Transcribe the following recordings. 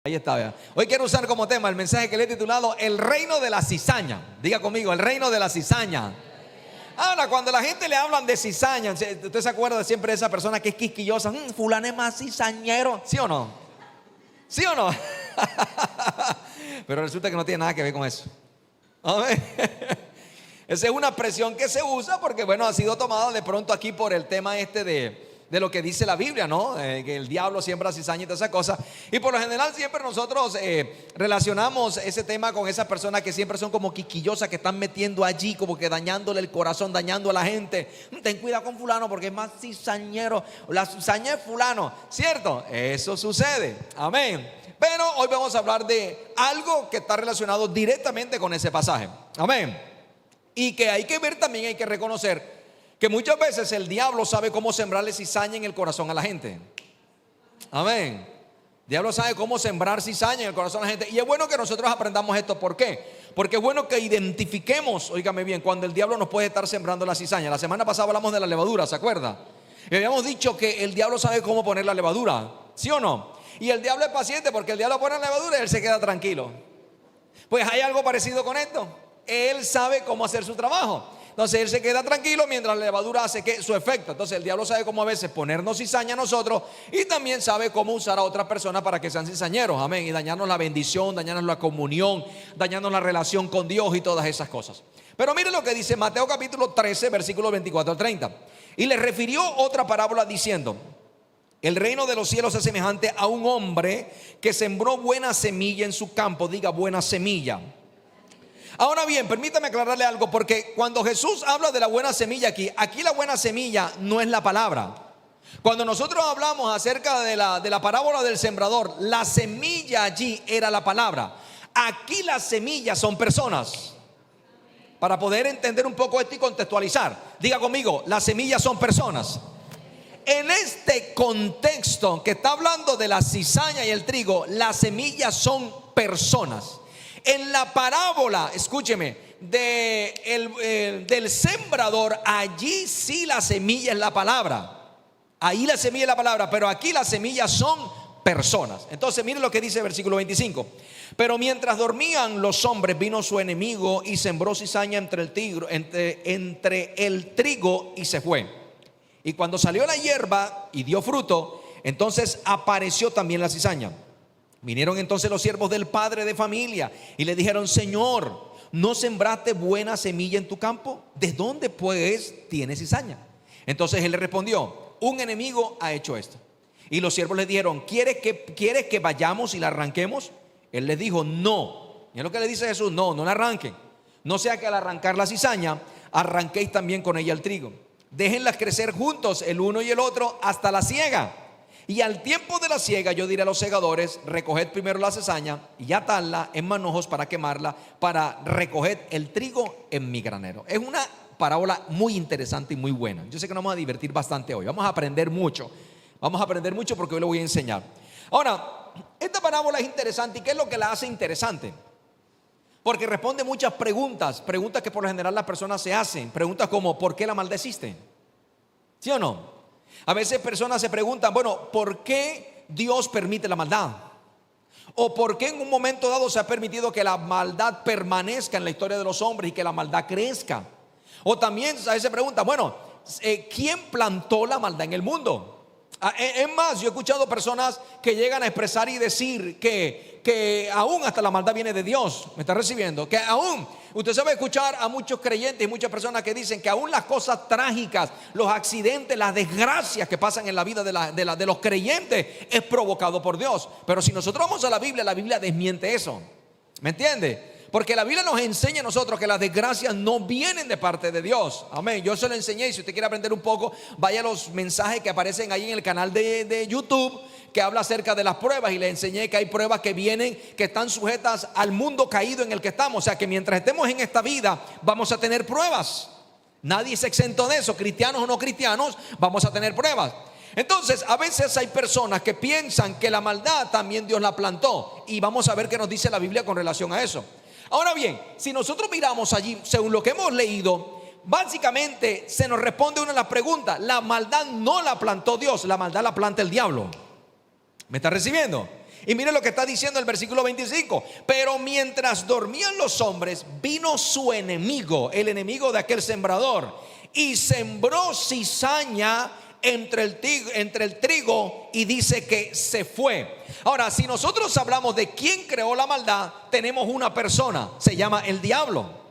Ahí está, vea. Hoy quiero usar como tema el mensaje que le he titulado El reino de la cizaña. Diga conmigo, el reino de la cizaña. Ahora, cuando la gente le hablan de cizaña, ¿usted se acuerda siempre de esa persona que es quisquillosa? Fulano es más cizañero, ¿sí o no? ¿Sí o no? Pero resulta que no tiene nada que ver con eso. Amén. Esa es una expresión que se usa porque, bueno, ha sido tomada de pronto aquí por el tema de lo que dice la Biblia, ¿no? Que el diablo siembra cizaña y toda esa cosa. Y por lo general siempre nosotros relacionamos ese tema con esas personas que siempre son como quisquillosas, que están metiendo allí, como que dañándole el corazón, dañando a la gente. Ten cuidado con fulano porque es más cizañero. La cizaña es fulano, ¿cierto? Eso sucede, amén. Pero hoy vamos a hablar de algo que está relacionado directamente con ese pasaje, amén. Y que hay que ver también, hay que reconocer que muchas veces el diablo sabe cómo sembrarle cizaña en el corazón a la gente. Amén. El diablo sabe cómo sembrar cizaña en el corazón a la gente. Y es bueno que nosotros aprendamos esto. ¿Por qué? Porque es bueno que identifiquemos, óigame bien, cuando el diablo nos puede estar sembrando la cizaña. La semana pasada hablamos de la levadura, ¿se acuerda? Y habíamos dicho que el diablo sabe cómo poner la levadura, ¿sí o no? Y el diablo es paciente porque el diablo pone la levadura y él se queda tranquilo. Pues hay algo parecido con esto. Él sabe cómo hacer su trabajo. Entonces él se queda tranquilo mientras la levadura hace su efecto. Entonces el diablo sabe cómo a veces ponernos cizaña a nosotros y también sabe cómo usar a otras personas para que sean cizañeros, amén, y dañarnos la bendición, dañarnos la comunión, dañarnos la relación con Dios y todas esas cosas. Pero mire lo que dice Mateo capítulo 13 versículos 24 al 30. Y le refirió otra parábola diciendo: el reino de los cielos es semejante a un hombre que sembró buena semilla en su campo. Diga, buena semilla. Ahora bien, permítame aclararle algo, porque cuando Jesús habla de la buena semilla aquí la buena semilla no es la palabra. Cuando nosotros hablamos acerca de la parábola del sembrador, la semilla allí era la palabra. Aquí las semillas son personas. Para poder entender un poco esto y contextualizar, diga conmigo, las semillas son personas. En este contexto que está hablando de la cizaña y el trigo, las semillas son personas. En la parábola, escúcheme, del sembrador, allí sí la semilla es la palabra. Ahí la semilla es la palabra, pero aquí las semillas son personas. Entonces miren lo que dice el versículo 25. Pero mientras dormían los hombres, vino su enemigo y sembró cizaña entre el trigo y se fue. Y cuando salió la hierba y dio fruto, entonces apareció también la cizaña. Vinieron entonces los siervos del padre de familia y le dijeron: Señor, ¿no sembraste buena semilla en tu campo? ¿De dónde pues tienes cizaña? Entonces él le respondió: un enemigo ha hecho esto. Y los siervos le dijeron: ¿Quieres que vayamos y la arranquemos? Él les dijo: no. Y es lo que le dice Jesús: no la arranquen. No sea que al arrancar la cizaña arranquéis también con ella el trigo. Déjenlas crecer juntos el uno y el otro hasta la siega. Y al tiempo de la siega yo diré a los segadores: recoged primero la cizaña y atadla en manojos para quemarla, para recoger el trigo en mi granero. Es una parábola muy interesante y muy buena. Yo sé que nos vamos a divertir bastante hoy. Vamos a aprender mucho. Vamos a aprender mucho porque hoy lo voy a enseñar. Ahora, esta parábola es interesante. ¿Y qué es lo que la hace interesante? Porque responde muchas preguntas que por lo general las personas se hacen. Preguntas como: ¿por qué la maldad existe? ¿Sí o no? A veces personas se preguntan: bueno, ¿por qué Dios permite la maldad? ¿O por qué en un momento dado se ha permitido que la maldad permanezca en la historia de los hombres y que la maldad crezca? O también a veces se preguntan: bueno, ¿quién plantó la maldad en el mundo? Es más, yo he escuchado personas que llegan a expresar y decir que aún hasta la maldad viene de Dios. ¿Me está recibiendo? Que aún, usted sabe escuchar a muchos creyentes y muchas personas que dicen que aún las cosas trágicas, los accidentes, las desgracias que pasan en la vida de los creyentes es provocado por Dios. Pero si nosotros vamos a la Biblia desmiente eso. ¿Me entiende? Porque la Biblia nos enseña a nosotros que las desgracias no vienen de parte de Dios. Amén. Yo se lo enseñé, y si usted quiere aprender un poco, vaya a los mensajes que aparecen ahí en el canal de YouTube, que habla acerca de las pruebas, y le enseñé que hay pruebas que vienen, que están sujetas al mundo caído en el que estamos. O sea que mientras estemos en esta vida vamos a tener pruebas. Nadie es exento de eso, cristianos o no cristianos, vamos a tener pruebas. Entonces a veces hay personas que piensan que la maldad también Dios la plantó, y vamos a ver qué nos dice la Biblia con relación a eso. Ahora bien, si nosotros miramos allí, según lo que hemos leído, básicamente se nos responde una de las preguntas: la maldad no la plantó Dios, la maldad la planta el diablo. ¿Me está recibiendo? Y mire lo que está diciendo el versículo 25. Pero mientras dormían los hombres, vino su enemigo, el enemigo de aquel sembrador, y sembró cizaña entre el trigo, y dice que se fue. Ahora, si nosotros hablamos de quién creó la maldad, tenemos una persona, se llama el diablo.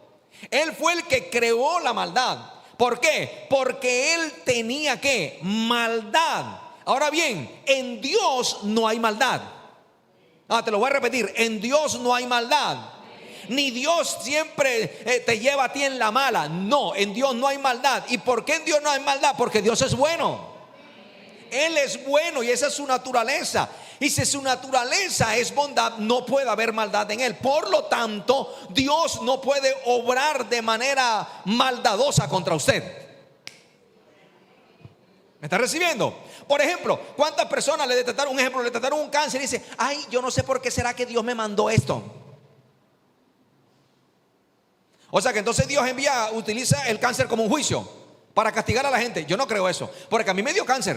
Él fue el que creó la maldad. ¿Por qué? Porque él tenía ¿qué? Maldad. Ahora bien, en Dios no hay maldad. Te lo voy a repetir, en Dios no hay maldad. Ni Dios siempre te lleva a ti en la mala. No, en Dios no hay maldad. ¿Y por qué en Dios no hay maldad? Porque Dios es bueno. Él es bueno y esa es su naturaleza. Y si su naturaleza es bondad, no puede haber maldad en él. Por lo tanto, Dios no puede obrar de manera maldadosa contra usted. ¿Me está recibiendo? Por ejemplo, ¿cuántas personas le detectaron un cáncer y dice: ay, yo no sé por qué será que Dios me mandó esto? O sea que entonces Dios utiliza el cáncer como un juicio para castigar a la gente. Yo no creo eso, porque a mí me dio cáncer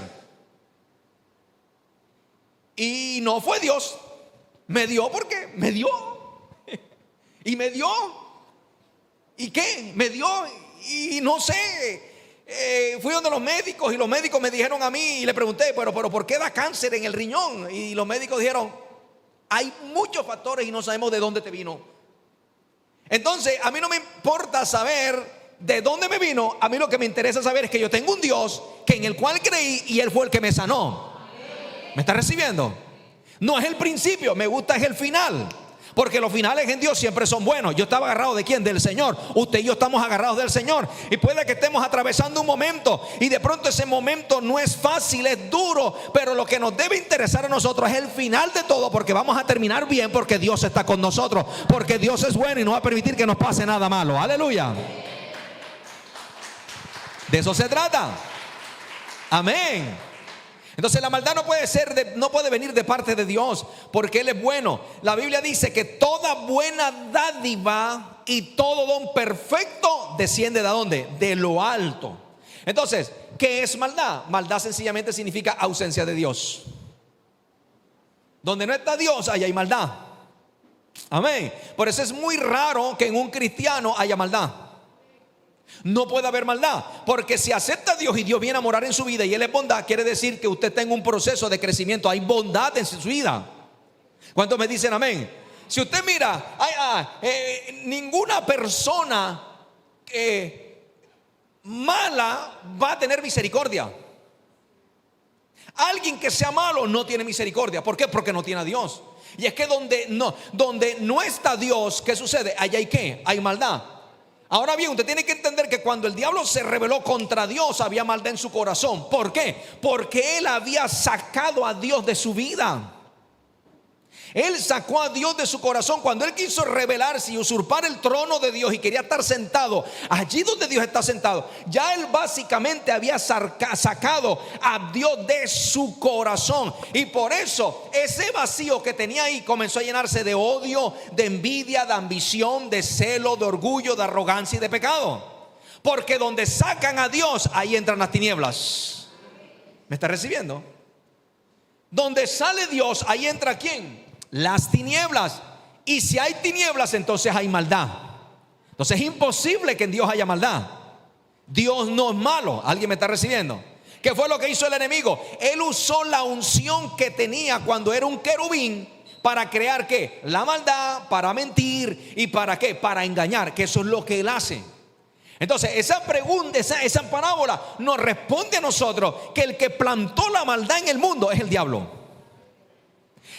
y no fue Dios. Me dio porque me dio. Y me dio. ¿Y qué? Me dio y no sé. Fui donde los médicos y los médicos me dijeron a mí, y le pregunté, pero ¿por qué da cáncer en el riñón? Y los médicos dijeron: hay muchos factores y no sabemos de dónde te vino. Entonces a mí no me importa saber de dónde me vino. A mí lo que me interesa saber es que yo tengo un Dios en el cual creí y Él fue el que me sanó. ¿Me está recibiendo? No es el principio, me gusta es el final. Porque los finales en Dios siempre son buenos. Yo estaba agarrado ¿de quién? Del Señor. Usted y yo estamos agarrados del Señor. Y puede que estemos atravesando un momento y de pronto ese momento no es fácil, es duro, pero lo que nos debe interesar a nosotros es el final de todo, porque vamos a terminar bien, porque Dios está con nosotros, porque Dios es bueno y no va a permitir que nos pase nada malo. Aleluya. De eso se trata. Amén. Entonces la maldad no puede venir de parte de Dios, porque Él es bueno. La Biblia dice que toda buena dádiva y todo don perfecto desciende ¿de dónde? De lo alto. Entonces, ¿qué es maldad? Maldad sencillamente significa ausencia de Dios. Donde no está Dios, ahí hay maldad. Amén. Por eso es muy raro que en un cristiano haya maldad. No puede haber maldad, porque si acepta a Dios y Dios viene a morar en su vida y Él es bondad, quiere decir que usted está en un proceso de crecimiento. Hay bondad en su vida. ¿Cuántos me dicen amén? Si usted mira, ninguna persona mala va a tener misericordia. Alguien que sea malo no tiene misericordia. ¿Por qué? Porque no tiene a Dios. Y es que donde no está Dios, ¿qué sucede? Allá hay ¿qué? Hay maldad. Ahora bien, usted tiene que entender que cuando el diablo se rebeló contra Dios, había maldad en su corazón. ¿Por qué? Porque él había sacado a Dios de su vida. Él sacó a Dios de su corazón cuando él quiso rebelarse y usurpar el trono de Dios y quería estar sentado allí donde Dios está sentado. Ya él básicamente había sacado a Dios de su corazón, y por eso ese vacío que tenía ahí comenzó a llenarse de odio, de envidia, de ambición, de celo, de orgullo, de arrogancia y de pecado. Porque donde sacan a Dios, ahí entran las tinieblas. ¿Me está recibiendo? Donde sale Dios, ahí entra ¿quién? Las tinieblas. Y si hay tinieblas, entonces hay maldad. Entonces es imposible que en Dios haya maldad. Dios no es malo. ¿Alguien me está recibiendo? ¿Qué fue lo que hizo el enemigo? Él usó la unción que tenía cuando era un querubín para crear ¿qué? La maldad, para mentir y para ¿qué? Para engañar, que eso es lo que él hace. Entonces esa pregunta, esa parábola nos responde a nosotros que el que plantó la maldad en el mundo es el diablo.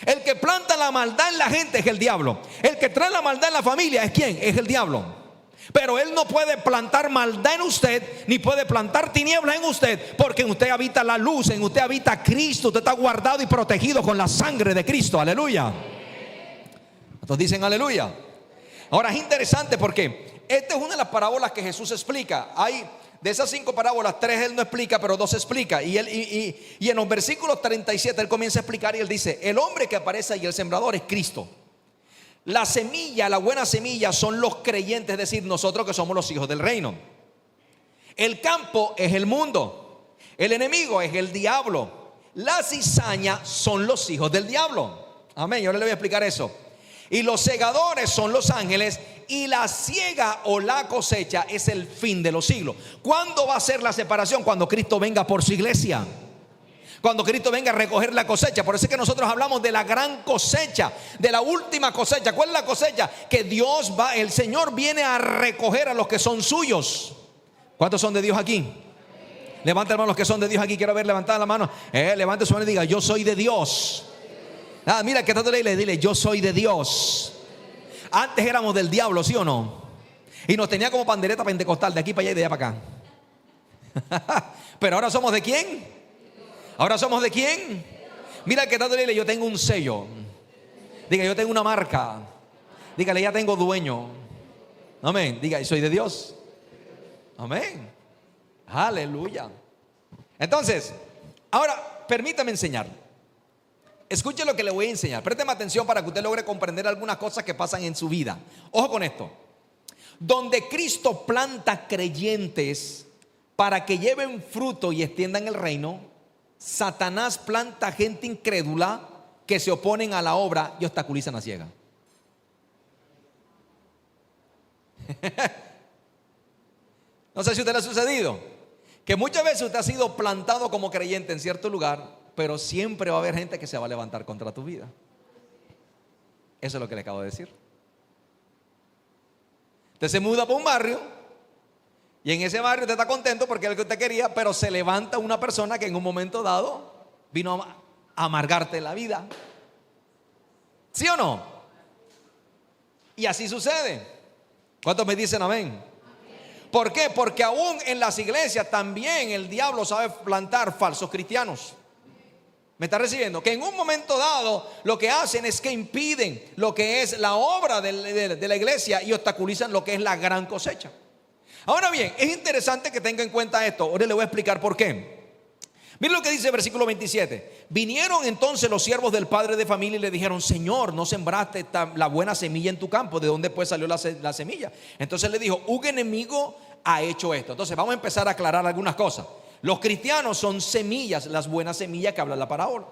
El que planta la maldad en la gente es el diablo. El que trae la maldad en la familia es ¿quién? Es el diablo. Pero él no puede plantar maldad en usted, ni puede plantar tinieblas en usted, porque en usted habita la luz, en usted habita Cristo. Usted está guardado y protegido con la sangre de Cristo. Aleluya. Entonces dicen aleluya. Ahora es interesante porque esta es una de las parábolas que Jesús explica. Hay de esas 5 parábolas, 3 él no explica, pero 2 explica. Y en los versículos 37 él comienza a explicar y él dice: el hombre que aparece ahí, el sembrador, es Cristo. La semilla, la buena semilla, son los creyentes, es decir, nosotros que somos los hijos del reino. El campo es el mundo. El enemigo es el diablo. La cizaña son los hijos del diablo. Amén. Y ahora le voy a explicar eso. Y los segadores son los ángeles, y la siega o la cosecha es el fin de los siglos. ¿Cuándo va a ser la separación? Cuando Cristo venga por su iglesia. Cuando Cristo venga a recoger la cosecha. Por eso es que nosotros hablamos de la gran cosecha, de la última cosecha. ¿Cuál es la cosecha? Que Dios va, el Señor viene a recoger a los que son suyos. ¿Cuántos son de Dios aquí? Levanta la mano los que son de Dios aquí. Quiero ver levantada la mano. Levante su mano y diga: yo soy de Dios. Mira que tanto le dile: yo soy de Dios. Antes éramos del diablo, ¿sí o no? Y nos tenía como pandereta pentecostal, de aquí para allá y de allá para acá. Pero ahora somos ¿de quién? Ahora somos ¿de quién? Mira que tanto le dile: yo tengo un sello. Diga: yo tengo una marca. Dígale: ya tengo dueño. Amén. Diga: soy de Dios. Amén. Aleluya. Entonces, ahora permítame enseñar. Escuche lo que le voy a enseñar. Présteme atención para que usted logre comprender algunas cosas que pasan en su vida. Ojo con esto. Donde Cristo planta creyentes para que lleven fruto y extiendan el reino, Satanás planta gente incrédula que se oponen a la obra y obstaculizan la ciega. No sé si a usted le ha sucedido que muchas veces usted ha sido plantado como creyente en cierto lugar, pero siempre va a haber gente que se va a levantar contra tu vida. Eso es lo que le acabo de decir. Usted se muda para un barrio y en ese barrio usted está contento porque es lo que usted quería, pero se levanta una persona que en un momento dado vino a amargarte la vida. ¿Sí o no? Y así sucede. ¿Cuántos me dicen amén? ¿Por qué? Porque aún en las iglesias también el diablo sabe plantar falsos cristianos. ¿Me está recibiendo? Que en un momento dado lo que hacen es que impiden lo que es la obra de la iglesia y obstaculizan lo que es la gran cosecha. Ahora bien, es interesante que tenga en cuenta esto. Ahora le voy a explicar por qué. Miren lo que dice el versículo 27. Vinieron entonces los siervos del padre de familia y le dijeron: Señor, no sembraste la buena semilla en tu campo. ¿De dónde pues salió la semilla? Entonces le dijo: un enemigo ha hecho esto. Entonces vamos a empezar a aclarar algunas cosas. Los cristianos son semillas, las buenas semillas que habla la parábola.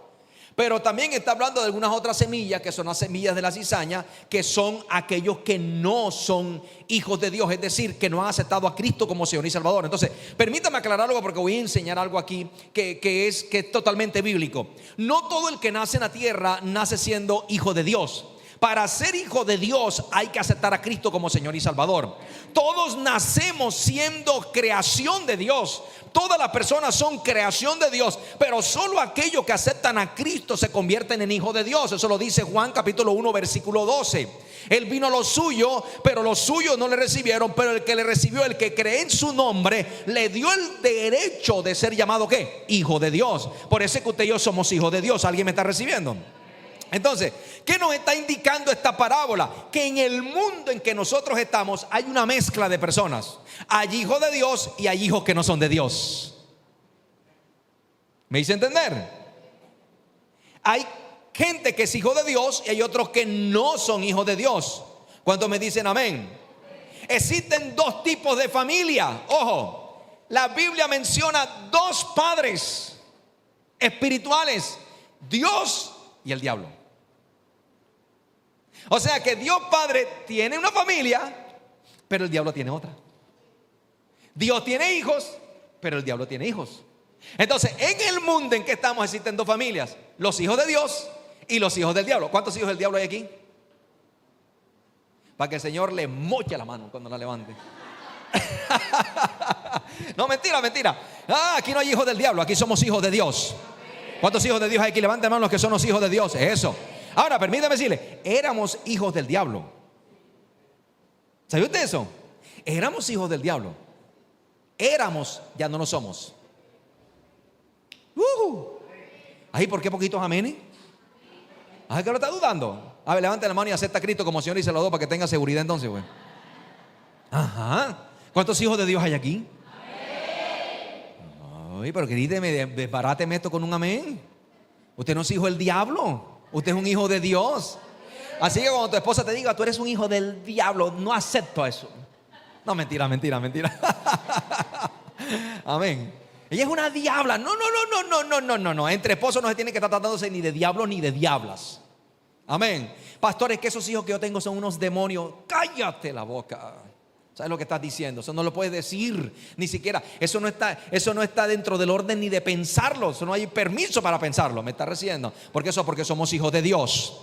Pero también está hablando de algunas otras semillas que son las semillas de la cizaña, que son aquellos que no son hijos de Dios, es decir, que no han aceptado a Cristo como Señor y Salvador. Entonces, permítame aclarar algo porque voy a enseñar algo aquí que es totalmente bíblico. No todo el que nace en la tierra nace siendo hijo de Dios. Para ser hijo de Dios hay que aceptar a Cristo como Señor y Salvador. Todos nacemos siendo creación de Dios. Todas las personas son creación de Dios, pero solo aquellos que aceptan a Cristo se convierten en hijos de Dios. Eso lo dice Juan capítulo 1 versículo 12. Él vino a lo suyo, pero los suyos no le recibieron. Pero el que le recibió, el que cree en su nombre, le dio el derecho de ser llamado ¿qué? Hijo de Dios. Por eso es que usted y yo somos hijos de Dios. ¿Alguien me está recibiendo? Entonces, ¿qué nos está indicando esta parábola? Que en el mundo en que nosotros estamos hay una mezcla de personas. Hay hijos de Dios y hay hijos que no son de Dios. ¿Me hice entender? Hay gente que es hijo de Dios y hay otros que no son hijos de Dios. ¿Cuántos me dicen amén? Existen dos tipos de familia. Ojo, la Biblia menciona dos padres espirituales: Dios y el diablo. O sea que Dios Padre tiene una familia, pero el diablo tiene otra. Dios tiene hijos, pero el diablo tiene hijos. Entonces, en el mundo en que estamos existen dos familias: los hijos de Dios y los hijos del diablo. ¿Cuántos hijos del diablo hay aquí? Para que el Señor le moche la mano cuando la levante. No, mentira. Aquí no hay hijos del diablo, aquí somos hijos de Dios. ¿Cuántos hijos de Dios hay aquí? Levanten manos los que son los hijos de Dios. Eso. Ahora, permítame decirle, éramos hijos del diablo. ¿Sabe usted eso? Éramos hijos del diablo. Éramos, ya no lo somos. Ahí, ¿por qué poquitos amenes? ¿Ah, que lo está dudando? A ver, levante la mano y acepta a Cristo como Señor y Salvador para que tenga seguridad entonces, güey. Ajá. ¿Cuántos hijos de Dios hay aquí? Ay, pero gríteme, desbaráteme esto con un amén. Usted no es hijo del diablo. Usted es un hijo de Dios. Así que cuando tu esposa te diga: tú eres un hijo del diablo, no acepto eso. No, mentira. Amén. Ella es una diabla. No. Entre esposos no se tiene que estar tratándose ni de diablos ni de diablas. Amén. Pastores, que esos hijos que yo tengo son unos demonios. Cállate la boca. ¿Sabes lo que estás diciendo? Eso no lo puedes decir, ni siquiera. Eso no está dentro del orden ni de pensarlo. Eso no hay permiso para pensarlo. ¿Me está recibiendo? ¿Por qué eso? Porque somos hijos de Dios.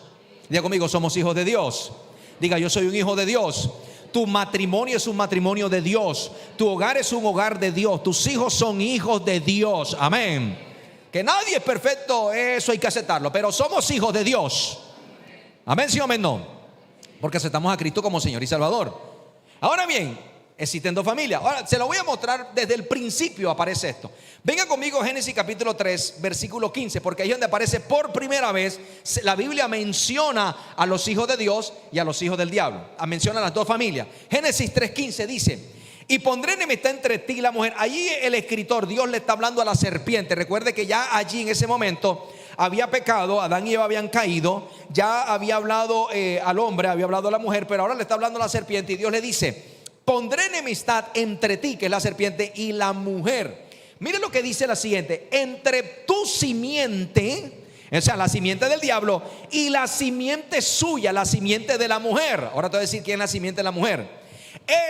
Diga conmigo, somos hijos de Dios. Diga, yo soy un hijo de Dios. Tu matrimonio es un matrimonio de Dios. Tu hogar es un hogar de Dios. Tus hijos son hijos de Dios. Amén. Que nadie es perfecto, eso hay que aceptarlo, pero somos hijos de Dios. Amén, sí o amén, no. Porque aceptamos a Cristo como Señor y Salvador. Ahora bien, existen dos familias. Ahora se lo voy a mostrar desde el principio. Aparece esto. Venga conmigo, Génesis capítulo 3 versículo 15, porque ahí es donde aparece por primera vez. La Biblia menciona a los hijos de Dios y a los hijos del diablo. Menciona a las dos familias. Génesis 3:15 dice: y pondré enemistad entre ti y la mujer. Allí el escritor, Dios le está hablando a la serpiente. Recuerde que ya allí en ese momento había pecado, Adán y Eva habían caído. Ya había hablado al hombre, había hablado a la mujer, pero ahora le está hablando a la serpiente. Y Dios le dice: pondré enemistad entre ti, que es la serpiente, y la mujer. Mire lo que dice la siguiente: entre tu simiente, o sea, la simiente del diablo, y la simiente suya, la simiente de la mujer. Ahora te voy a decir quién es la simiente de la mujer.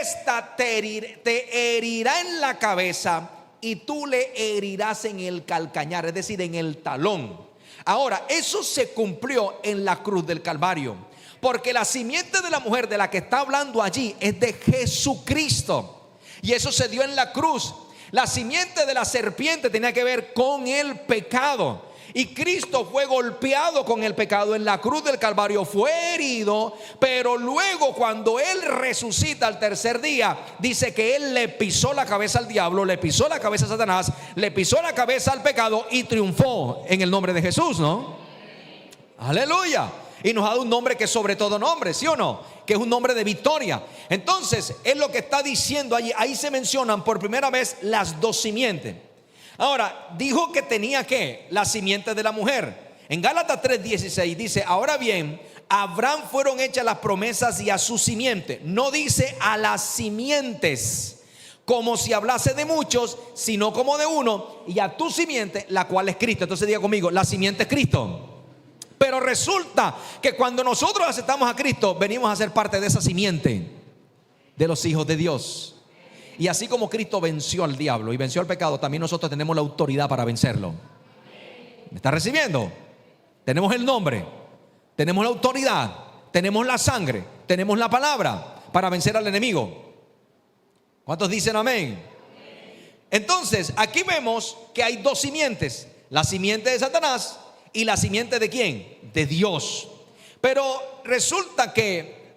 Esta te herirá en la cabeza y tú le herirás en el calcañar, es decir, en el talón. Ahora, eso se cumplió en la cruz del Calvario, porque la simiente de la mujer de la que está hablando allí es de Jesucristo, y eso se dio en la cruz. La simiente de la serpiente tenía que ver con el pecado, y Cristo fue golpeado con el pecado en la cruz del Calvario, fue herido, pero luego cuando Él resucita al tercer día, dice que Él le pisó la cabeza al diablo, le pisó la cabeza a Satanás, le pisó la cabeza al pecado y triunfó en el nombre de Jesús, ¿no? Aleluya. Y nos ha dado un nombre que es sobre todo nombre, ¿sí o no? Que es un nombre de victoria. Entonces, es lo que está diciendo allí. Ahí se mencionan por primera vez las dos simientes. Ahora, dijo que tenía que la simiente de la mujer. En Gálatas 3:16 dice: ahora bien, a Abraham fueron hechas las promesas y a su simiente. No dice a las simientes, como si hablase de muchos, sino como de uno, y a tu simiente, la cual es Cristo. Entonces diga conmigo, la simiente es Cristo. Pero resulta que cuando nosotros aceptamos a Cristo, venimos a ser parte de esa simiente de los hijos de Dios. Y así como Cristo venció al diablo y venció al pecado, también nosotros tenemos la autoridad para vencerlo. ¿Me está recibiendo? Tenemos el nombre, tenemos la autoridad, tenemos la sangre, tenemos la palabra para vencer al enemigo. ¿Cuántos dicen amén? Entonces, aquí vemos que hay dos simientes: la simiente de Satanás y la simiente de ¿quién? De Dios. Pero resulta que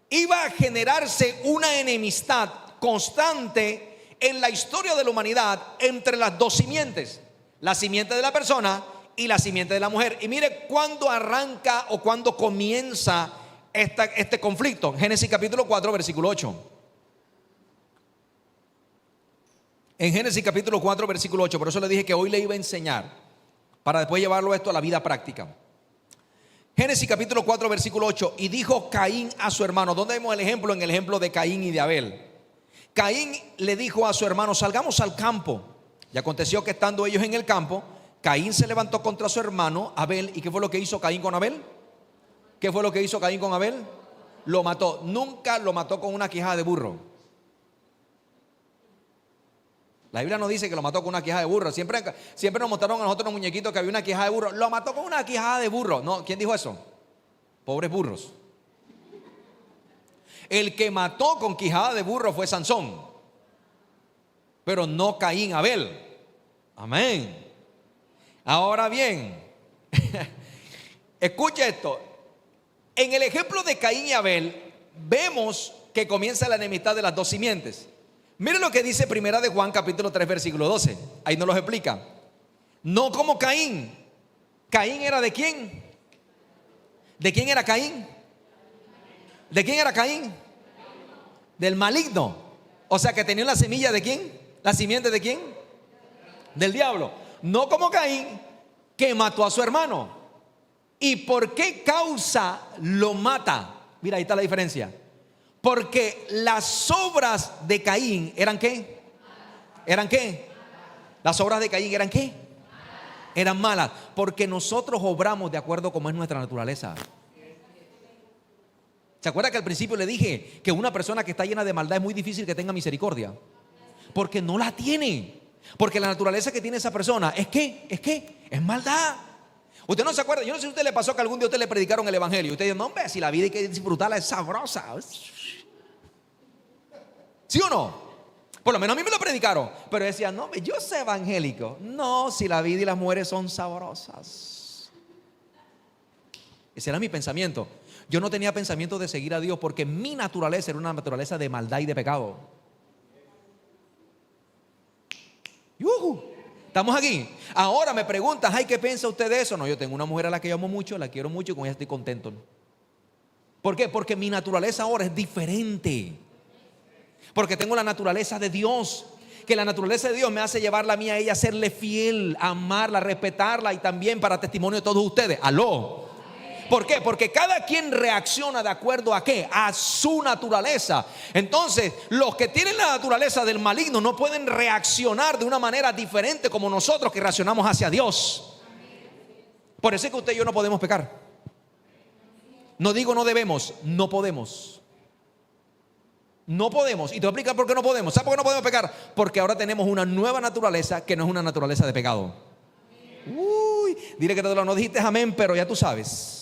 iba a generarse una enemistad constante en la historia de la humanidad entre las dos simientes: la simiente de la persona y la simiente de la mujer. Y mire cuándo arranca o cuándo comienza este conflicto. Génesis capítulo 4 versículo 8. En Génesis capítulo 4 versículo 8. Por eso le dije que hoy le iba a enseñar, para después llevarlo esto a la vida práctica. Génesis capítulo 4 versículo 8. Y dijo Caín a su hermano. ¿Dónde vemos el ejemplo? En el ejemplo de Caín y de Abel. Caín le dijo a su hermano: salgamos al campo. Y aconteció que estando ellos en el campo, Caín se levantó contra su hermano Abel. ¿Y qué fue lo que hizo Caín con Abel? ¿Qué fue lo que hizo Caín con Abel? Lo mató. Nunca lo mató con una quijada de burro. La Biblia no dice que lo mató con una quijada de burro. Siempre nos mostraron a nosotros los muñequitos que había una quijada de burro. Lo mató con una quijada de burro. No, ¿quién dijo eso? Pobres burros. El que mató con quijada de burro fue Sansón, pero no Caín, Abel. Amén. Ahora bien, escucha esto. En el ejemplo de Caín y Abel vemos que comienza la enemistad de las dos simientes. Mire lo que dice Primera de Juan capítulo 3 versículo 12. Ahí nos lo explica. No como Caín. ¿Caín era de quién? ¿De quién era Caín? ¿De quién era Caín? Del maligno. O sea que tenía la semilla de quién? ¿La simiente de quién? Del diablo. No como Caín, que mató a su hermano. ¿Y por qué causa lo mata? Mira, ahí está la diferencia. Porque las obras de Caín eran ¿qué? ¿Eran qué? Las obras de Caín eran ¿qué? Eran malas, porque nosotros obramos de acuerdo como es nuestra naturaleza. ¿Se acuerda que al principio le dije que una persona que está llena de maldad es muy difícil que tenga misericordia? Porque no la tiene. Porque la naturaleza que tiene esa persona es maldad. Usted no se acuerda, yo no sé si a usted le pasó que algún día a usted le predicaron el evangelio. Usted dijo, no hombre, si la vida hay que disfrutarla, es sabrosa. ¿Sí o no? Por lo menos a mí me lo predicaron. Pero decía, no, yo soy evangélico. No, si la vida y las mujeres son sabrosas. Ese era mi pensamiento. Yo no tenía pensamiento de seguir a Dios porque mi naturaleza era una naturaleza de maldad y de pecado. Estamos aquí. Ahora me preguntas, ay, ¿qué piensa usted de eso? No, yo tengo una mujer a la que yo amo mucho, la quiero mucho y con ella estoy contento. ¿Por qué? Porque mi naturaleza ahora es diferente. Porque tengo la naturaleza de Dios. Que la naturaleza de Dios me hace llevarla a mí a ella, serle fiel, amarla, respetarla y también para testimonio de todos ustedes. Aló. ¿Por qué? Porque cada quien reacciona de acuerdo a qué, a su naturaleza. Entonces, los que tienen la naturaleza del maligno no pueden reaccionar de una manera diferente como nosotros que reaccionamos hacia Dios. Por eso es que usted y yo no podemos pecar. No digo no debemos, no podemos. No podemos. Y te voy a explicar por qué no podemos. ¿Sabes por qué no podemos pecar? Porque ahora tenemos una nueva naturaleza que no es una naturaleza de pecado. Uy, dile que te lo no dijiste amén, pero ya tú sabes.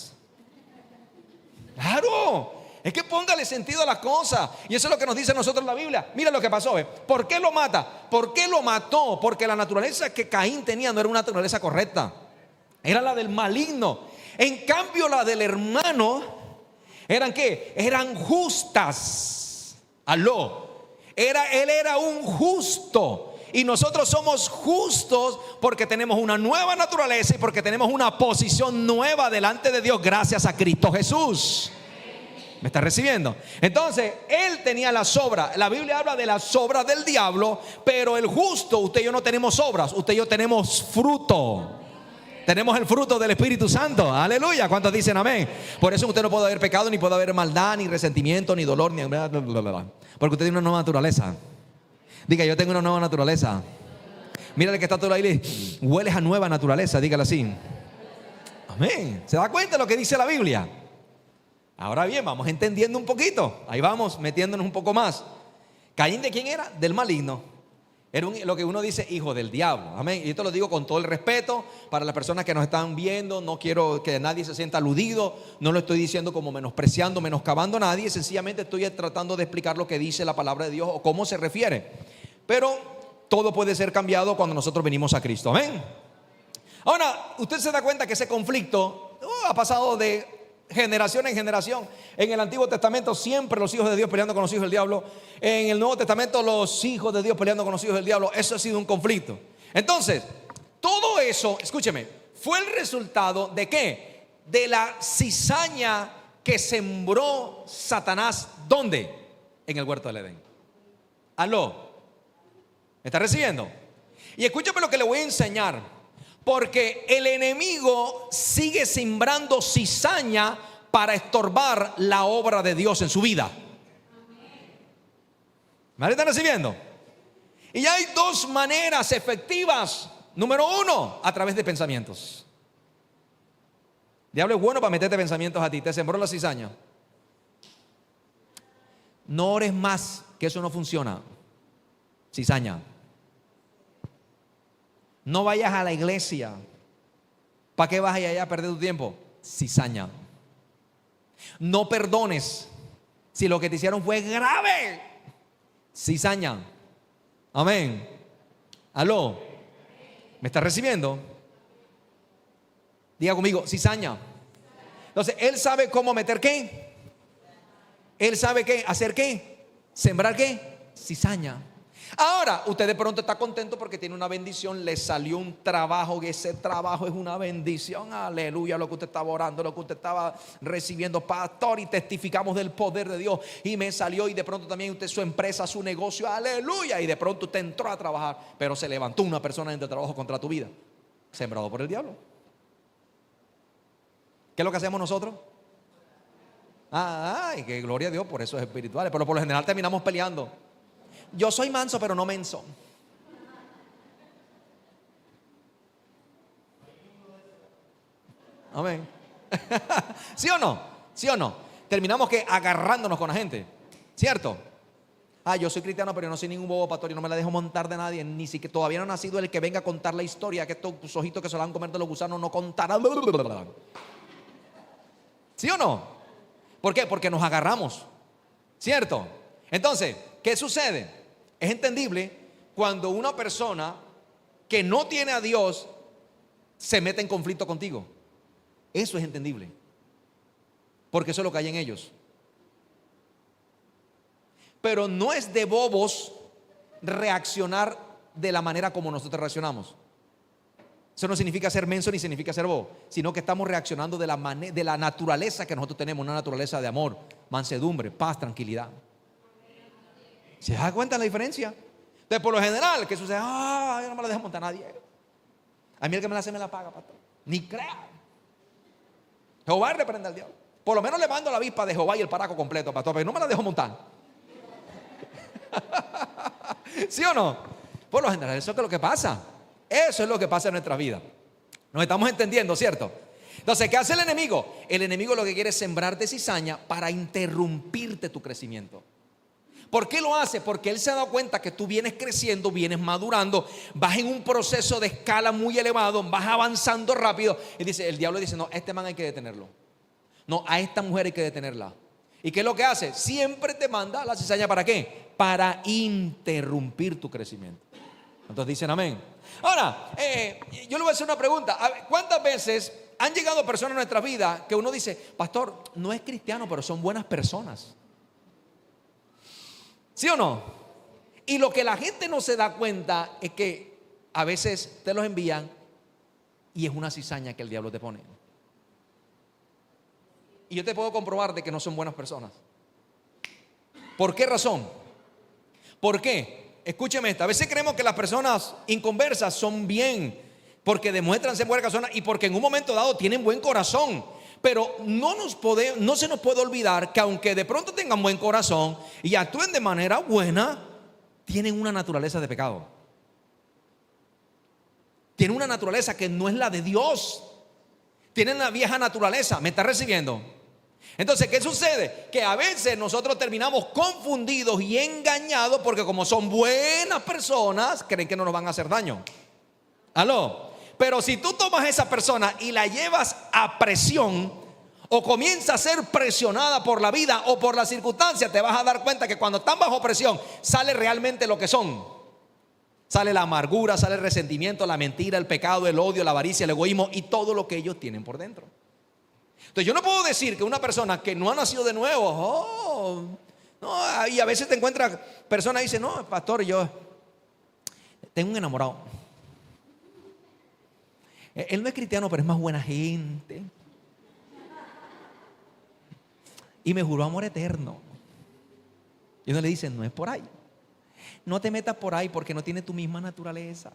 Claro, es que póngale sentido a las cosas. Y eso es lo que nos dice a nosotros la Biblia. Mira lo que pasó, ¿eh? ¿Por qué lo mata? ¿Por qué lo mató? Porque la naturaleza que Caín tenía no era una naturaleza correcta, era la del maligno. En cambio la del hermano eran ¿qué? Eran justas. Aló. Él era un justo. Y nosotros somos justos porque tenemos una nueva naturaleza y porque tenemos una posición nueva delante de Dios gracias a Cristo Jesús. ¿Me está recibiendo? Entonces, él tenía las obras. La Biblia habla de las obras del diablo, pero el justo, usted y yo no tenemos obras, usted y yo tenemos fruto. Tenemos el fruto del Espíritu Santo. Aleluya. ¿Cuántos dicen amén? Por eso usted no puede haber pecado, ni puede haber maldad, ni resentimiento, ni dolor, ni bla, bla, bla, bla. Porque usted tiene una nueva naturaleza. Diga, yo tengo una nueva naturaleza. Mira el que está todo ahí, hueles a nueva naturaleza, dígalo así. Amén. ¿Se da cuenta de lo que dice la Biblia? Ahora bien, vamos entendiendo un poquito. Ahí vamos metiéndonos un poco más. Caín, ¿de quién era? Del maligno. Era lo que uno dice, hijo del diablo. Amén. Y esto lo digo con todo el respeto para las personas que nos están viendo. No quiero que nadie se sienta aludido. No lo estoy diciendo como menospreciando, menoscabando a nadie. Sencillamente estoy tratando de explicar lo que dice la palabra de Dios o cómo se refiere. Pero todo puede ser cambiado cuando nosotros venimos a Cristo. Amén. Ahora, usted se da cuenta que ese conflicto ha pasado de generación en generación. En el Antiguo Testamento siempre los hijos de Dios peleando con los hijos del diablo. En el Nuevo Testamento los hijos de Dios peleando con los hijos del diablo. Eso ha sido un conflicto. Entonces, todo eso, escúcheme, fue el resultado de ¿qué? De la cizaña que sembró Satanás. ¿Dónde? En el huerto del Edén. Aló. ¿Me está recibiendo? Y escúchame lo que le voy a enseñar. Porque el enemigo sigue sembrando cizaña para estorbar la obra de Dios en su vida. ¿Me están recibiendo? Y hay dos maneras efectivas. Número uno, a través de pensamientos. El diablo es bueno para meterte pensamientos a ti. Te sembró la cizaña. No ores más, que eso no funciona. Cizaña. No vayas a la iglesia. ¿Para qué vas allá a perder tu tiempo? Cizaña. No perdones si lo que te hicieron fue grave. Cizaña. Amén. Aló. ¿Me estás recibiendo? Diga conmigo, cizaña. Entonces, él sabe cómo meter qué. Él sabe qué, hacer qué, sembrar qué, cizaña. Ahora, usted de pronto está contento porque tiene una bendición, le salió un trabajo, y ese trabajo es una bendición. Aleluya, lo que usted estaba orando, lo que usted estaba recibiendo, pastor, y testificamos del poder de Dios. Y me salió, y de pronto también usted, su empresa, su negocio, aleluya. Y de pronto usted entró a trabajar, pero se levantó una persona en el trabajo contra tu vida, sembrado por el diablo. ¿Qué es lo que hacemos nosotros? Ay, que gloria a Dios por esos espirituales. Pero por lo general terminamos peleando. Yo soy manso, pero no menso. Amén. ¿Sí o no? ¿Sí o no? Terminamos que agarrándonos con la gente, ¿cierto? Yo soy cristiano, pero yo no soy ningún bobo pastor y no me la dejo montar de nadie. Ni siquiera todavía no ha nacido el que venga a contar la historia, que estos ojitos que se la van a comer de los gusanos no contarán. ¿Sí o no? ¿Por qué? Porque nos agarramos, ¿cierto? Entonces, ¿qué sucede? Es entendible cuando una persona que no tiene a Dios se mete en conflicto contigo. Eso es entendible, porque eso es lo que hay en ellos. Pero no es de bobos reaccionar de la manera como nosotros reaccionamos. Eso no significa ser menso ni significa ser bobo, sino que estamos reaccionando de la naturaleza que nosotros tenemos, una naturaleza de amor, mansedumbre, paz, tranquilidad. ¿Se da cuenta la diferencia? Entonces, por lo general, ¿qué sucede? Yo no me la dejo montar a nadie. A mí el que me la hace me la paga, pastor. Ni crea. Jehová reprende al diablo. Por lo menos le mando la avispa de Jehová y el paraco completo, pastor, pero no me la dejo montar. ¿Sí o no? Por lo general, eso es lo que pasa. Eso es lo que pasa en nuestra vida. Nos estamos entendiendo, ¿cierto? Entonces, ¿qué hace el enemigo? El enemigo lo que quiere es sembrarte cizaña para interrumpirte tu crecimiento. ¿Por qué lo hace? Porque él se ha dado cuenta que tú vienes creciendo, vienes madurando, vas en un proceso de escala muy elevado, vas avanzando rápido. Y dice, el diablo dice, no, a este man hay que detenerlo. No, a esta mujer hay que detenerla. ¿Y qué es lo que hace? Siempre te manda la cizaña, ¿para qué? Para interrumpir tu crecimiento. Entonces dicen amén. Ahora, yo le voy a hacer una pregunta. ¿Cuántas veces han llegado personas en nuestra vida que uno dice, pastor, no es cristiano, pero son buenas personas? ¿Sí o no? Y lo que la gente no se da cuenta es que a veces te los envían y es una cizaña que el diablo te pone. Y yo te puedo comprobar de que no son buenas personas. ¿Por qué razón? ¿Por qué? Escúcheme esta. A veces creemos que las personas inconversas son bien porque demuestran ser buenas personas y porque en un momento dado tienen buen corazón. Pero no se nos puede olvidar que aunque de pronto tengan buen corazón y actúen de manera buena, tienen una naturaleza de pecado. Tienen una naturaleza que no es la de Dios. Tienen la vieja naturaleza. ¿Me está recibiendo? Entonces, ¿qué sucede? Que a veces nosotros terminamos confundidos y engañados porque como son buenas personas, creen que no nos van a hacer daño. ¿Aló? Pero si tú tomas a esa persona y la llevas a presión o comienza a ser presionada por la vida o por las circunstancias, te vas a dar cuenta que cuando están bajo presión sale realmente lo que son. Sale la amargura, sale el resentimiento, la mentira, el pecado, el odio, la avaricia, el egoísmo y todo lo que ellos tienen por dentro. Entonces yo no puedo decir que una persona que no ha nacido de nuevo, no, y a veces te encuentras personas y dicen, no, pastor, yo tengo un enamorado. Él no es cristiano, pero es más buena gente. Y me juró amor eterno. Y uno le dice, no es por ahí. No te metas por ahí porque no tiene tu misma naturaleza.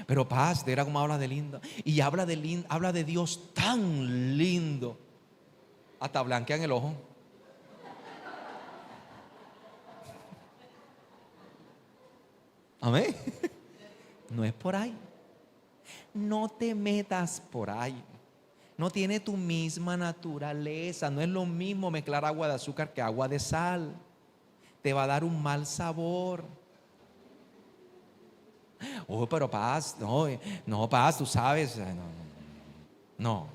Pero paz, de era como habla de lindo. Y habla de Dios tan lindo. Hasta blanquean el ojo. Amén. No es por ahí. No te metas por ahí. No tiene tu misma naturaleza. No es lo mismo mezclar agua de azúcar que agua de sal. Te va a dar un mal sabor. Pero paz, no, paz, tú sabes. No.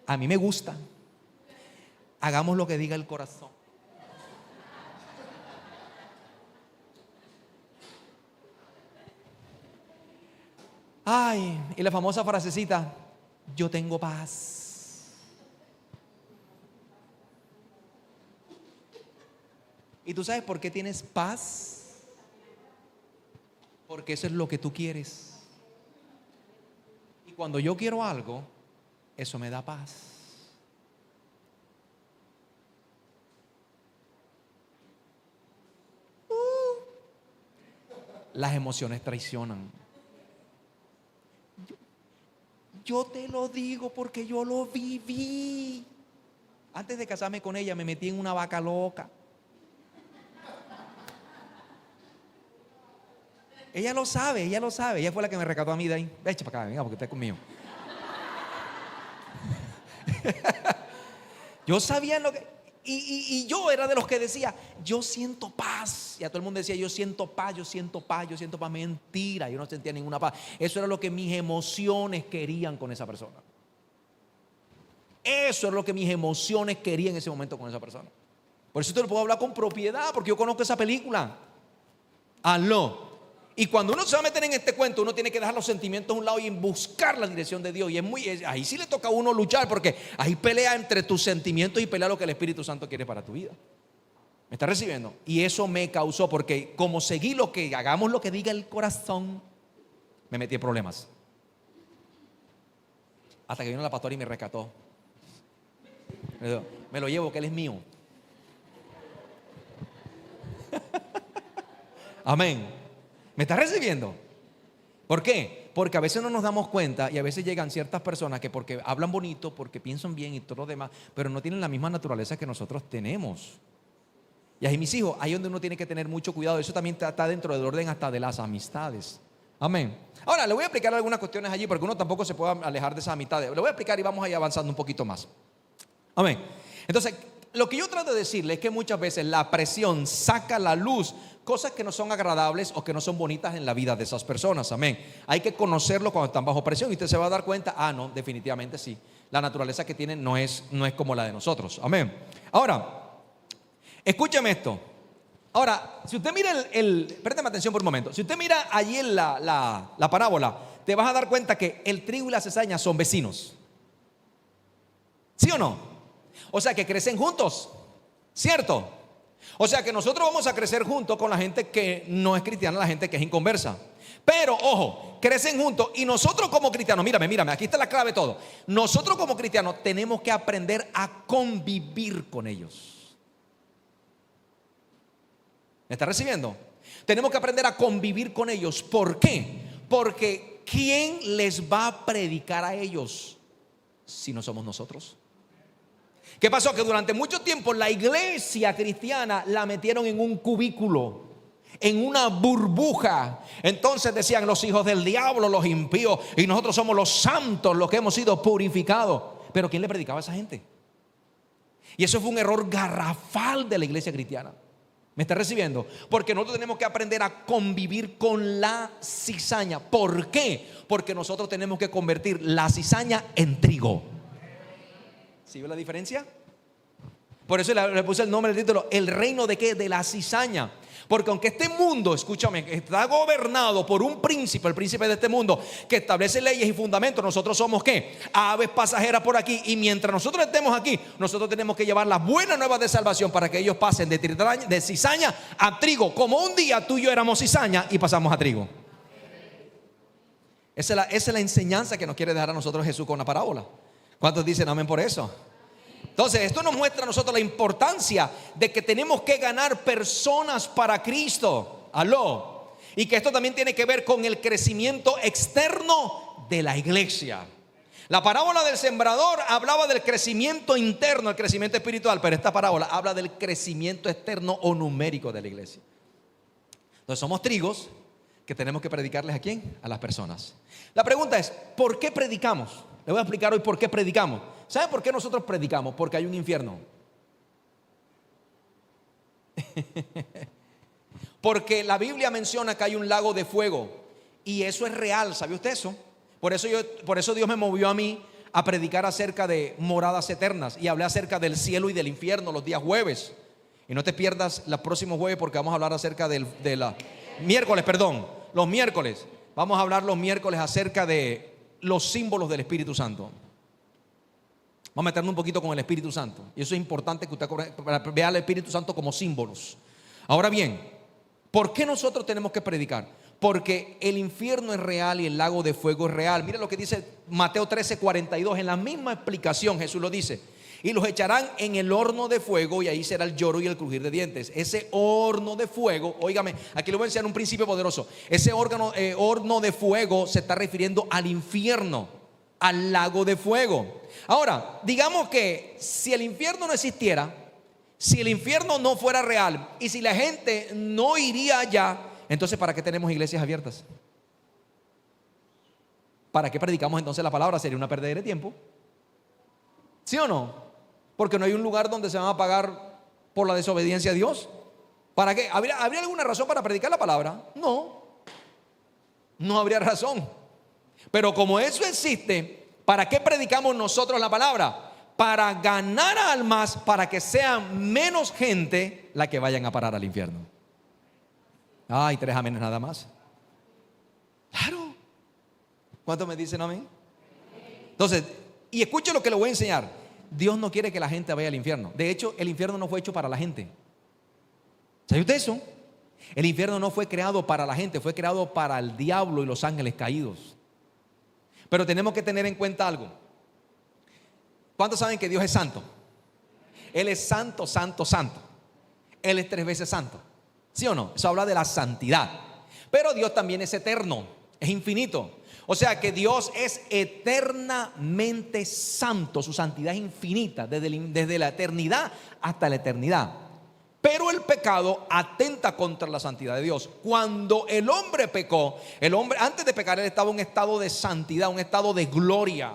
A mí me gusta. Hagamos lo que diga el corazón. Y la famosa frasecita, yo tengo paz. ¿Y tú sabes por qué tienes paz? Porque eso es lo que tú quieres. Y cuando yo quiero algo, eso me da paz. Las emociones traicionan. Yo te lo digo porque yo lo viví. Antes de casarme con ella me metí en una vaca loca. ella lo sabe, ella fue la que me rescató a mí de ahí. Echa para acá, venga, porque usted es conmigo. Yo sabía lo que... Y yo era de los que decía, yo siento paz. Y a todo el mundo decía, yo siento paz, yo siento paz, yo siento paz. Mentira, yo no sentía ninguna paz. Eso era lo que mis emociones querían con esa persona. Eso es lo que mis emociones querían en ese momento con esa persona. Por eso te lo puedo hablar con propiedad, porque yo conozco esa película. Aló. Y cuando uno se va a meter en este cuento, uno tiene que dejar los sentimientos a un lado y buscar la dirección de Dios. Y ahí sí le toca a uno luchar, porque ahí pelea entre tus sentimientos y pelea lo que el Espíritu Santo quiere para tu vida. ¿Me está recibiendo? Y eso me causó, porque como seguí hagamos lo que diga el corazón, me metí en problemas. Hasta que vino la pastora y me rescató. Me lo llevo, que él es mío. Amén. ¿Me está recibiendo? ¿Por qué? Porque a veces no nos damos cuenta y a veces llegan ciertas personas que porque hablan bonito, porque piensan bien y todo lo demás, pero no tienen la misma naturaleza que nosotros tenemos. Y ahí, mis hijos, ahí es donde uno tiene que tener mucho cuidado. Eso también está dentro del orden hasta de las amistades. Amén. Ahora, le voy a explicar algunas cuestiones allí, porque uno tampoco se puede alejar de esas amistades. Le voy a explicar y vamos a ir avanzando un poquito más. Amén. Entonces, lo que yo trato de decirle es que muchas veces la presión saca a la luz cosas que no son agradables o que no son bonitas en la vida de esas personas. Amén. Hay que conocerlo cuando están bajo presión y usted se va a dar cuenta, no, definitivamente sí, la naturaleza que tienen no es como la de nosotros. Amén. Ahora, escúchame esto. Ahora, si usted mira présteme atención por un momento. Si usted mira allí en la parábola, te vas a dar cuenta que el trigo y la cizaña son vecinos. ¿Sí o no? O sea que crecen juntos, ¿cierto? O sea que nosotros vamos a crecer juntos con la gente que no es cristiana, la gente que es inconversa. Pero ojo, crecen juntos y nosotros como cristianos, mírame, aquí está la clave de todo. Nosotros como cristianos tenemos que aprender a convivir con ellos. ¿Me está recibiendo? Tenemos que aprender a convivir con ellos. ¿Por qué? Porque ¿quién les va a predicar a ellos si no somos nosotros? ¿Qué pasó? Que durante mucho tiempo la iglesia cristiana la metieron en un cubículo, en una burbuja. Entonces decían los hijos del diablo, los impíos, y nosotros somos los santos, los que hemos sido purificados. Pero ¿quién le predicaba a esa gente? Y eso fue un error garrafal de la iglesia cristiana. ¿Me está recibiendo? Porque nosotros tenemos que aprender a convivir con la cizaña. ¿Por qué? Porque nosotros tenemos que convertir la cizaña en trigo. ¿Sí ve la diferencia? Por eso le puse el nombre del título, ¿el reino de qué? De la cizaña. Porque aunque este mundo, escúchame, está gobernado por un príncipe, el príncipe de este mundo, que establece leyes y fundamentos, nosotros somos ¿qué? Aves pasajeras por aquí. Y mientras nosotros estemos aquí, nosotros tenemos que llevar las buenas nuevas de salvación para que ellos pasen de cizaña a trigo. Como un día tú y yo éramos cizaña y pasamos a trigo. Esa es la enseñanza que nos quiere dejar a nosotros Jesús con la parábola. ¿Cuántos dicen amén por eso? Entonces esto nos muestra a nosotros la importancia de que tenemos que ganar personas para Cristo. Aló. Y que esto también tiene que ver con el crecimiento externo de la iglesia. La parábola del sembrador hablaba del crecimiento interno, el crecimiento espiritual, pero esta parábola habla del crecimiento externo o numérico de la iglesia. Entonces somos trigos que tenemos que predicarles ¿a quién? A las personas. La pregunta es, ¿por qué predicamos? Le voy a explicar hoy por qué predicamos. ¿Sabe por qué nosotros predicamos? Porque hay un infierno. Porque la Biblia menciona que hay un lago de fuego. Y eso es real, ¿sabe usted eso? Por eso Dios me movió a mí a predicar acerca de moradas eternas. Y hablé acerca del cielo y del infierno los días jueves. Y no te pierdas los próximos jueves, porque vamos a hablar acerca los miércoles. Vamos a hablar los miércoles acerca de los símbolos del Espíritu Santo. Vamos a meternos un poquito con el Espíritu Santo. Y eso es importante que usted vea al Espíritu Santo como símbolos. Ahora bien, ¿por qué nosotros tenemos que predicar? Porque el infierno es real y el lago de fuego es real. Mira lo que dice Mateo 13:42. En la misma explicación Jesús lo dice. Y los echarán en el horno de fuego, y ahí será el lloro y el crujir de dientes. Ese horno de fuego, óigame, aquí le voy a enseñar un principio poderoso. Ese horno de fuego se está refiriendo al infierno, al lago de fuego. Ahora, digamos que si el infierno no existiera, si el infierno no fuera real y si la gente no iría allá, Entonces, ¿para qué tenemos iglesias abiertas? ¿Para qué predicamos entonces la palabra? Sería una pérdida de tiempo. ¿Sí o no? Porque no hay un lugar donde se van a pagar por la desobediencia a Dios. ¿Para qué? ¿Habría alguna razón para predicar la palabra? No, no habría razón. Pero como eso existe, ¿para qué predicamos nosotros la palabra? Para ganar almas, para que sean menos gente la que vayan a parar al infierno. Ay, 3 amenes nada más. Claro. ¿Cuántos me dicen amén? Entonces, y escuche lo que le voy a enseñar. Dios no quiere que la gente vaya al infierno. De hecho, el infierno no fue hecho para la gente. ¿Sabe usted eso? El infierno no fue creado para la gente, fue creado para el diablo y los ángeles caídos. Pero tenemos que tener en cuenta algo. ¿Cuántos saben que Dios es santo? Él es santo, santo, santo. Él es 3 veces santo. ¿Sí o no? Eso habla de la santidad. Pero Dios también es eterno, es infinito. O sea que Dios es eternamente santo. Su santidad es infinita, desde la eternidad hasta la eternidad. Pero el pecado atenta contra la santidad de Dios. Cuando el hombre pecó, el hombre antes de pecar él estaba en un estado de santidad, un estado de gloria.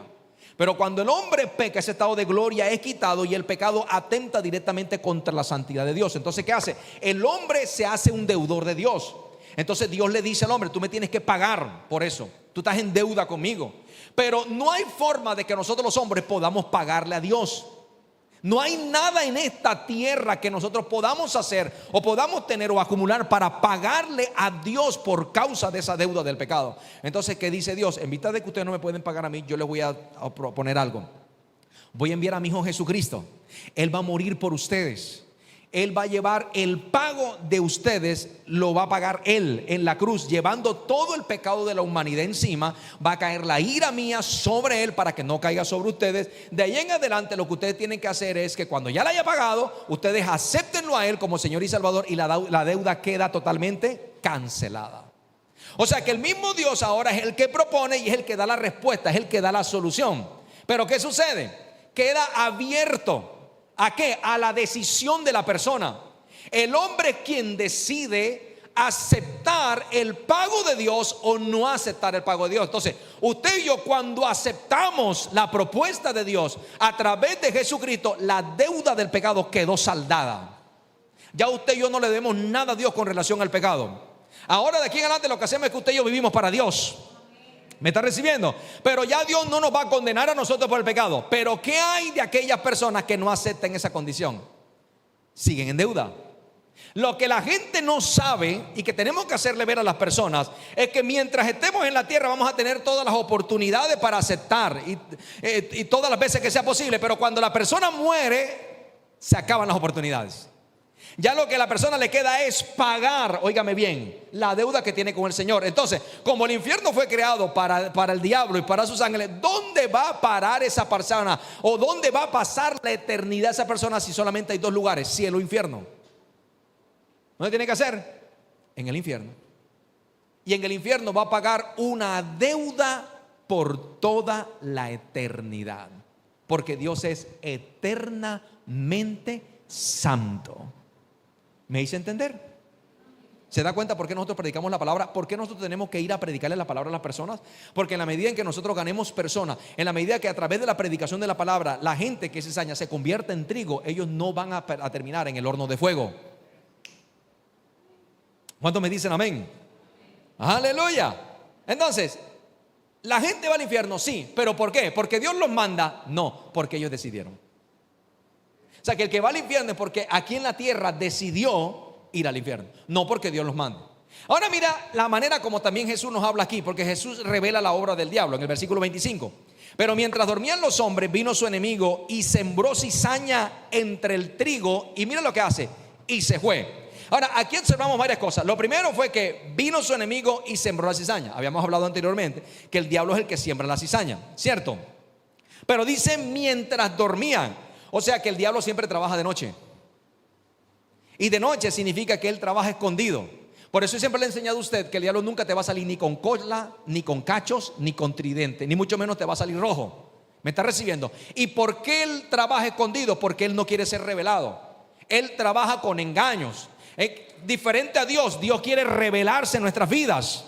Pero cuando el hombre peca, ese estado de gloria es quitado y el pecado atenta directamente contra la santidad de Dios. Entonces, ¿qué hace? El hombre se hace un deudor de Dios. Entonces Dios le dice al hombre: tú me tienes que pagar por eso, tú estás en deuda conmigo. Pero no hay forma de que nosotros los hombres podamos pagarle a Dios. No hay nada en esta tierra que nosotros podamos hacer o podamos tener o acumular para pagarle a Dios por causa de esa deuda del pecado. Entonces, ¿qué dice Dios? En vista de que ustedes no me pueden pagar a mí, yo les voy a proponer algo. Voy a enviar a mi Hijo Jesucristo. Él va a morir por ustedes. Él va a llevar el pago de ustedes, lo va a pagar Él en la cruz, llevando todo el pecado de la humanidad encima. Va a caer la ira mía sobre Él para que no caiga sobre ustedes. De ahí en adelante lo que ustedes tienen que hacer es que cuando ya la haya pagado, ustedes acéptenlo a Él como Señor y Salvador y la deuda queda totalmente cancelada. O sea que el mismo Dios ahora es el que propone y es el que da la respuesta, es el que da la solución. Pero ¿qué sucede? Queda abierto. ¿A qué? A la decisión de la persona. El hombre es quien decide aceptar el pago de Dios o no aceptar el pago de Dios. Entonces, usted y yo, cuando aceptamos la propuesta de Dios a través de Jesucristo, la deuda del pecado quedó saldada. Ya usted y yo no le debemos nada a Dios con relación al pecado. Ahora de aquí en adelante lo que hacemos es que usted y yo vivimos para Dios. ¿Me está recibiendo? Pero ya Dios no nos va a condenar a nosotros por el pecado. Pero ¿qué hay de aquellas personas que no aceptan esa condición? Siguen en deuda. Lo que la gente no sabe y que tenemos que hacerle ver a las personas es que mientras estemos en la tierra vamos a tener todas las oportunidades para aceptar y todas las veces que sea posible. Pero cuando la persona muere, se acaban las oportunidades. Ya lo que a la persona le queda es pagar, óigame bien, la deuda que tiene con el Señor. Entonces, como el infierno fue creado para el diablo y para sus ángeles, ¿dónde va a parar esa persona? ¿O dónde va a pasar la eternidad esa persona si solamente hay 2 lugares, cielo e infierno? ¿Dónde tiene que hacer? En el infierno. Y en el infierno va a pagar una deuda por toda la eternidad. Porque Dios es eternamente santo. ¿Me hice entender? ¿Se da cuenta por qué nosotros predicamos la palabra? ¿Por qué nosotros tenemos que ir a predicarle la palabra a las personas? Porque en la medida en que nosotros ganemos personas, en la medida que a través de la predicación de la palabra la gente que es cizaña se convierta en trigo, ellos no van a terminar en el horno de fuego. ¿Cuántos me dicen amén? Aleluya. Entonces, ¿la gente va al infierno? Sí, pero ¿por qué? ¿Porque Dios los manda? No, porque ellos decidieron. O sea que el que va al infierno es porque aquí en la tierra decidió ir al infierno, no porque Dios los manda. Ahora mira la manera como también Jesús nos habla aquí, porque Jesús revela la obra del diablo en el versículo 25. Pero mientras dormían los hombres, vino su enemigo y sembró cizaña entre el trigo. Y mira lo que hace, y se fue. Ahora aquí observamos varias cosas. Lo primero fue que vino su enemigo y sembró la cizaña. Habíamos hablado anteriormente que el diablo es el que siembra la cizaña, ¿cierto? Pero dice mientras dormían. O sea que el diablo siempre trabaja de noche. Y de noche significa que él trabaja escondido. Por eso siempre le he enseñado a usted que el diablo nunca te va a salir ni con cola, ni con cachos, ni con tridente, ni mucho menos te va a salir rojo. ¿Me está recibiendo? ¿Y por qué él trabaja escondido? Porque él no quiere ser revelado. Él trabaja con engaños. Diferente a Dios, Dios quiere revelarse en nuestras vidas.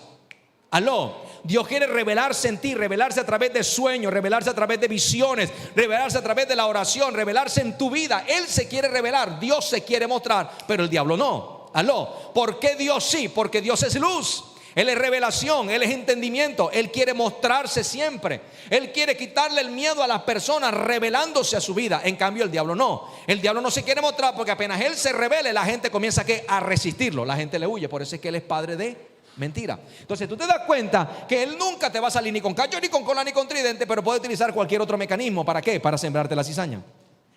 Aló, Dios quiere revelarse en ti, revelarse a través de sueños, revelarse a través de visiones, revelarse a través de la oración, revelarse en tu vida. Él se quiere revelar, Dios se quiere mostrar, pero el diablo no. Aló, ¿por qué Dios sí? Porque Dios es luz. Él es revelación, Él es entendimiento. Él quiere mostrarse siempre. Él quiere quitarle el miedo a las personas revelándose a su vida. En cambio el diablo no. El diablo no se quiere mostrar porque apenas Él se revele, la gente comienza a resistirlo. La gente le huye. Por eso es que Él es padre de mentira. Entonces tú te das cuenta que Él nunca te va a salir ni con cacho, ni con cola, ni con tridente, pero puede utilizar cualquier otro mecanismo. ¿Para qué? Para sembrarte la cizaña,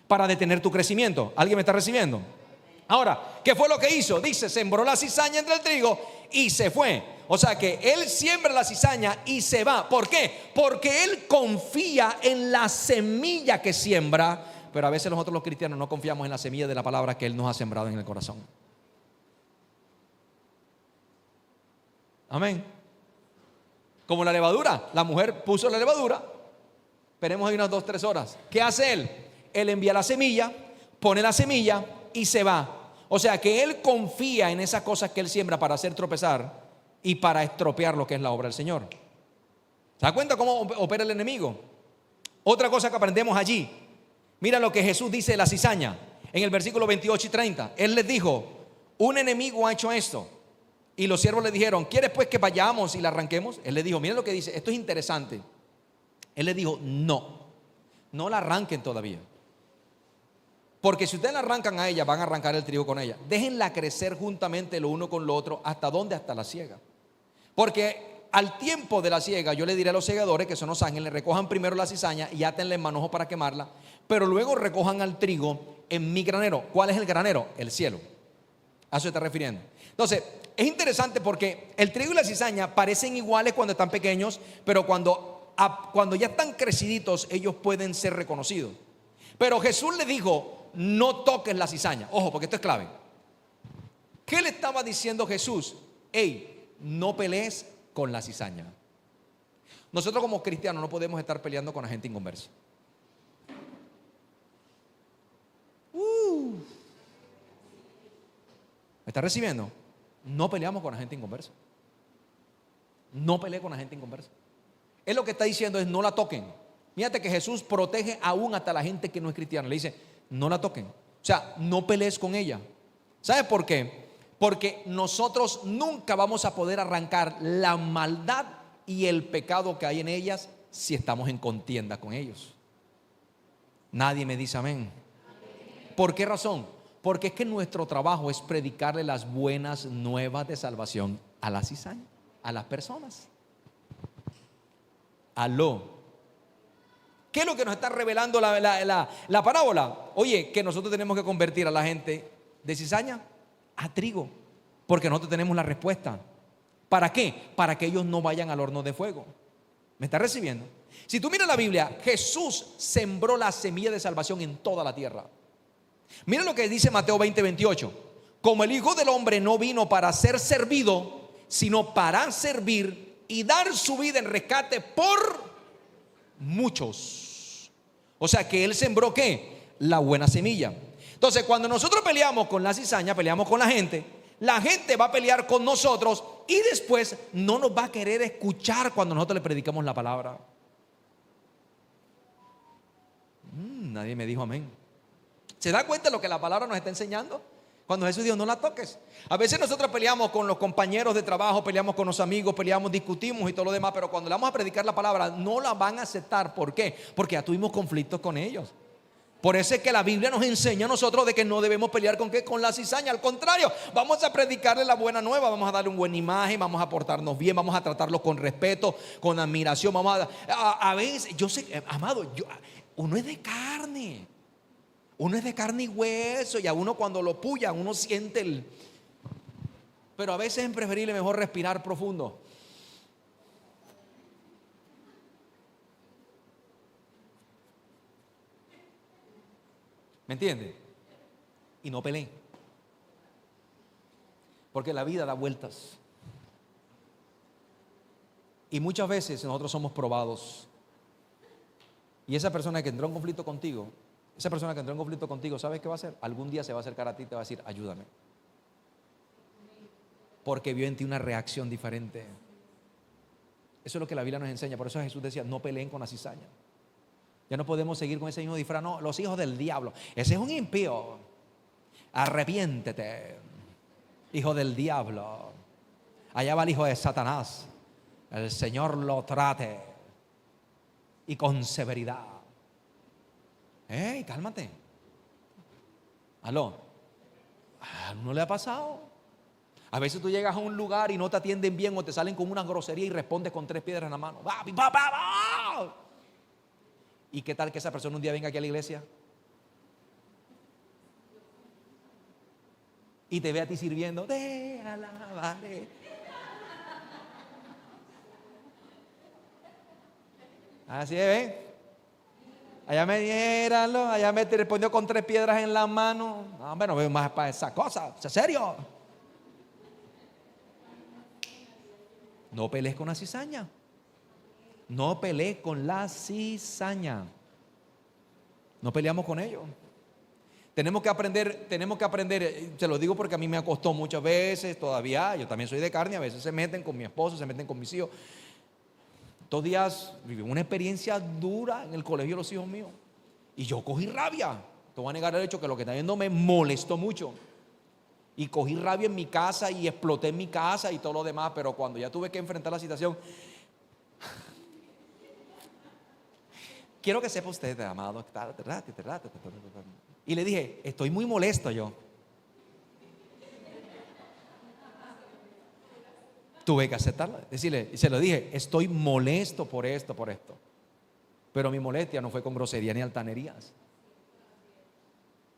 para detener tu crecimiento. ¿Alguien me está recibiendo? Ahora, ¿qué fue lo que hizo? Dice, sembró la cizaña entre el trigo y se fue. O sea que Él siembra la cizaña y se va. ¿Por qué? Porque Él confía en la semilla que siembra. Pero a veces nosotros los cristianos no confiamos en la semilla de la palabra que Él nos ha sembrado en el corazón. Amén. Como la levadura. La mujer puso la levadura. Esperemos ahí unas 2-3 horas. ¿Qué hace Él? Él envía la semilla, pone la semilla y se va. O sea que Él confía en esas cosas que Él siembra para hacer tropezar y para estropear lo que es la obra del Señor. ¿Se da cuenta cómo opera el enemigo? Otra cosa que aprendemos allí. Mira lo que Jesús dice de la cizaña en el versículo 28 y 30. Él les dijo, un enemigo ha hecho esto. Y los siervos le dijeron, ¿quieres pues que vayamos y la arranquemos? Él le dijo, miren lo que dice, esto es interesante. Él le dijo, no la arranquen todavía. Porque si ustedes la arrancan a ella, van a arrancar el trigo con ella. Déjenla crecer juntamente lo uno con lo otro. ¿Hasta dónde? Hasta la siega. Porque al tiempo de la siega, yo le diré a los segadores, que son los ángeles, recojan primero la cizaña y átenla en manojo para quemarla, pero luego recojan al trigo en mi granero. ¿Cuál es el granero? El cielo. A eso se está refiriendo. Entonces, es interesante porque el trigo y la cizaña parecen iguales cuando están pequeños, pero cuando ya están creciditos, ellos pueden ser reconocidos. Pero Jesús le dijo, no toques la cizaña. Ojo, porque esto es clave. ¿Qué le estaba diciendo Jesús? Hey, no pelees con la cizaña. Nosotros como cristianos no podemos estar peleando con la gente inconversa. ¿Me está recibiendo? No peleamos con la gente inconversa. No pelee con la gente inconversa. Él lo que está diciendo es no la toquen. Fíjate que Jesús protege aún hasta la gente que no es cristiana. Le dice, no la toquen. O sea, no pelees con ella. ¿Sabes por qué? Porque nosotros nunca vamos a poder arrancar la maldad y el pecado que hay en ellas si estamos en contienda con ellos. Nadie me dice amén. ¿Por qué razón? Porque es que nuestro trabajo es predicarle las buenas nuevas de salvación a la cizaña, a las personas. Aló. ¿Qué es lo que nos está revelando la parábola? Oye, que nosotros tenemos que convertir a la gente de cizaña a trigo, porque nosotros tenemos la respuesta. ¿Para qué? Para que ellos no vayan al horno de fuego. ¿Me está recibiendo? Si tú miras la Biblia, Jesús sembró la semilla de salvación en toda la tierra. Mira lo que dice Mateo 20:28. Como el Hijo del Hombre no vino para ser servido, sino para servir y dar su vida en rescate por muchos. O sea que Él sembró ¿qué? La buena semilla. Entonces cuando nosotros peleamos con la cizaña, peleamos con la gente va a pelear con nosotros y después no nos va a querer escuchar cuando nosotros le predicamos la palabra. Nadie me dijo amén. ¿Se da cuenta de lo que la palabra nos está enseñando? Cuando Jesús dijo no la toques. A veces nosotros peleamos con los compañeros de trabajo, peleamos con los amigos, peleamos, discutimos y todo lo demás, pero cuando le vamos a predicar la palabra no la van a aceptar. ¿Por qué? Porque ya tuvimos conflictos con ellos. Por eso es que la Biblia nos enseña a nosotros de que no debemos pelear con ¿qué? Con la cizaña. Al contrario, vamos a predicarle la buena nueva, vamos a darle una buena imagen, vamos a portarnos bien, vamos a tratarlos con respeto, con admiración. Vamos a veces, yo sé, amado, uno es de carne. Uno es de carne y hueso y a uno cuando lo pullan uno siente el... Pero a veces es preferible mejor respirar profundo. ¿Me entiende? Y no peleen. Porque la vida da vueltas. Y muchas veces nosotros somos probados. Y esa persona que entró en conflicto contigo, ¿sabes qué va a hacer? Algún día se va a acercar a ti y te va a decir, ayúdame. porque vio en ti una reacción diferente. Eso es lo que la Biblia nos enseña. Por eso Jesús decía, no peleen con la cizaña. Ya no podemos seguir con ese mismo disfraz. No, los hijos del diablo. Ese es un impío. Arrepiéntete, hijo del diablo. Allá va el hijo de Satanás. El Señor lo trate y con severidad. Cálmate. Aló. ¿No le ha pasado? A veces tú llegas a un lugar y no te atienden bien o te salen con una grosería y respondes con 3 piedras en la mano. ¿Y qué tal que esa persona un día venga aquí a la iglesia y te ve a ti sirviendo? Te alabaré. Así es, ¿ven? Allá me diéralo, allá me te respondió con 3 piedras en la mano. No, hombre, no veo más para esa cosa. ¿Es serio? No pelees con la cizaña. No pelees con la cizaña. No peleamos con ellos. Tenemos que aprender, se lo digo porque a mí me costó muchas veces, todavía, yo también soy de carne, a veces se meten con mi esposo, se meten con mis hijos. Estos días viví una experiencia dura en el colegio de los hijos míos y yo cogí rabia. Te voy a negar el hecho que lo que está viendo me molestó mucho. Y cogí rabia en mi casa y exploté en mi casa y todo lo demás, pero cuando ya tuve que enfrentar la situación, quiero que sepa usted, amado, y le dije, estoy muy molesto yo. Tuve que aceptarla, decirle, y se lo dije, estoy molesto por esto. Pero mi molestia no fue con grosería ni altanerías,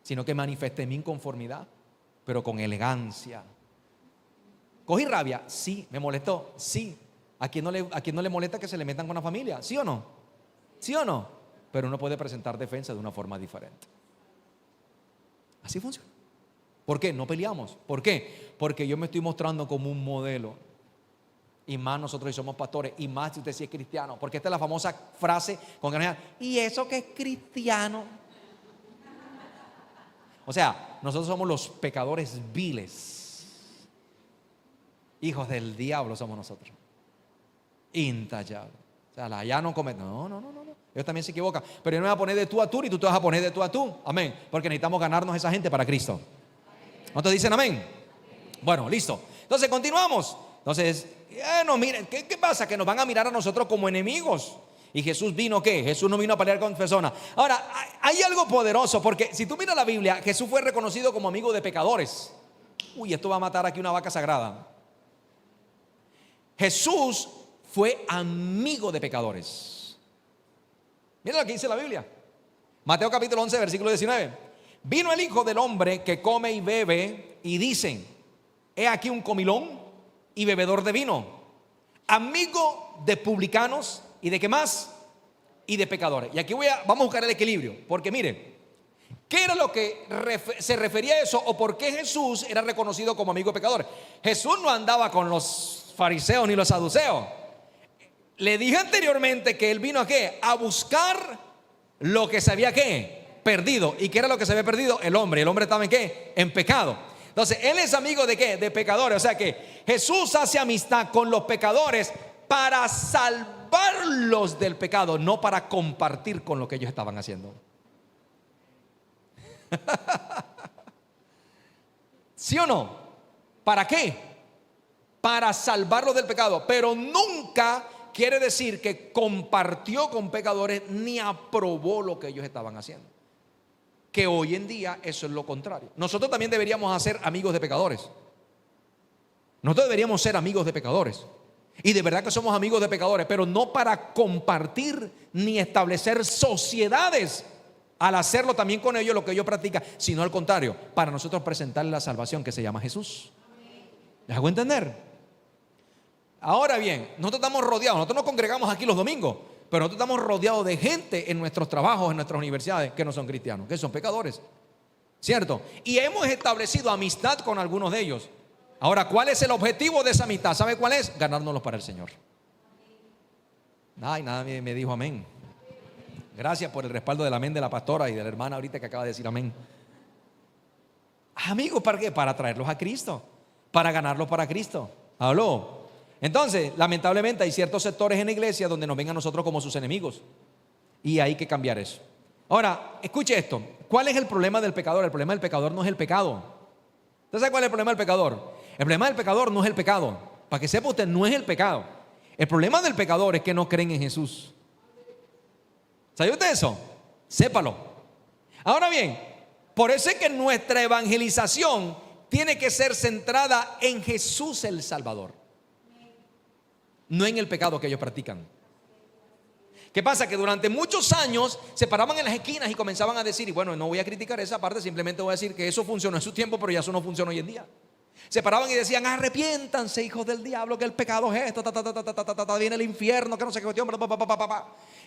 sino que manifesté mi inconformidad, pero con elegancia. ¿Cogí rabia? Sí. ¿Me molestó? Sí. ¿A quién no le molesta que se le metan con la familia? ¿Sí o no? ¿Sí o no? Pero uno puede presentar defensa de una forma diferente. Así funciona. ¿Por qué? No peleamos. ¿Por qué? Porque yo me estoy mostrando como un modelo. Y más nosotros si somos pastores, y más si usted sí es cristiano. Porque esta es la famosa frase con que nos digan, ¿y eso que es cristiano? O sea, nosotros somos los pecadores viles. Hijos del diablo somos nosotros. Intallables. O sea, allá no cometen. No. Ellos también se equivocan. Pero yo no me voy a poner de tú a tú, ni tú te vas a poner de tú a tú. Amén. Porque necesitamos ganarnos a esa gente para Cristo. ¿No te dicen amén? Bueno, listo. Entonces continuamos. Entonces, miren, ¿qué pasa? Que nos van a mirar a nosotros como enemigos. ¿Y Jesús vino qué? Jesús no vino a pelear con personas. Ahora, hay algo poderoso, porque si tú miras la Biblia, Jesús fue reconocido como amigo de pecadores. Uy, esto va a matar aquí una vaca sagrada. Jesús fue amigo de pecadores. Miren lo que dice la Biblia. Mateo capítulo 11, versículo 19. Vino el Hijo del Hombre que come y bebe, y dicen, he aquí un comilón y bebedor de vino, amigo de publicanos y de qué más, y de pecadores. Y aquí vamos a buscar el equilibrio, porque mire, ¿qué era lo que se refería a eso? ¿O por qué Jesús era reconocido como amigo de pecadores? Jesús no andaba con los fariseos ni los saduceos. Le dije anteriormente que él vino a qué, a buscar lo que se había qué, perdido. ¿Y qué era lo que se había perdido? El hombre estaba en qué, en pecado. Entonces él es amigo de qué, de pecadores. O sea que Jesús hace amistad con los pecadores para salvarlos del pecado, no para compartir con lo que ellos estaban haciendo. ¿Sí o no? ¿Para qué? Para salvarlos del pecado. Pero nunca quiere decir que compartió con pecadores ni aprobó lo que ellos estaban haciendo. Que hoy en día eso es lo contrario. Nosotros también deberíamos ser amigos de pecadores. Nosotros deberíamos ser amigos de pecadores. Y de verdad que somos amigos de pecadores, pero no para compartir ni establecer sociedades al hacerlo también con ellos lo que ellos practican, sino al contrario, para nosotros presentarles la salvación que se llama Jesús. ¿Me hago entender? Ahora bien, nosotros estamos rodeados, nosotros nos congregamos aquí los domingos, pero nosotros estamos rodeados de gente en nuestros trabajos, en nuestras universidades, que no son cristianos, que son pecadores, ¿cierto? Y hemos establecido amistad con algunos de ellos. Ahora, ¿cuál es el objetivo de esa amistad? ¿Sabe cuál es? Ganárnoslos para el Señor. Ay, nada me dijo amén. Gracias por el respaldo del amén de la pastora y de la hermana ahorita que acaba de decir amén. Amigos, ¿para qué? Para traerlos a Cristo. para ganarlos para Cristo. ¿Habló? Entonces, lamentablemente hay ciertos sectores en la iglesia donde nos ven a nosotros como sus enemigos, y hay que cambiar eso. Ahora, escuche esto. ¿Cuál es el problema del pecador? El problema del pecador no es el pecado. ¿Usted sabe cuál es el problema del pecador? El problema del pecador no es el pecado. Para que sepa usted, no es el pecado. El problema del pecador es que no creen en Jesús. ¿Sabe usted eso? Sépalo. Ahora bien, por eso es que nuestra evangelización tiene que ser centrada en Jesús el Salvador, no en el pecado que ellos practican. ¿Qué pasa? Que durante muchos años se paraban en las esquinas y comenzaban a decir, y bueno, no voy a criticar esa parte, simplemente voy a decir que eso funcionó en su tiempo, pero ya eso no funciona hoy en día. Se paraban y decían, arrepiéntanse, hijos del diablo, que el pecado es esto, viene el infierno, que no sé qué cuestión,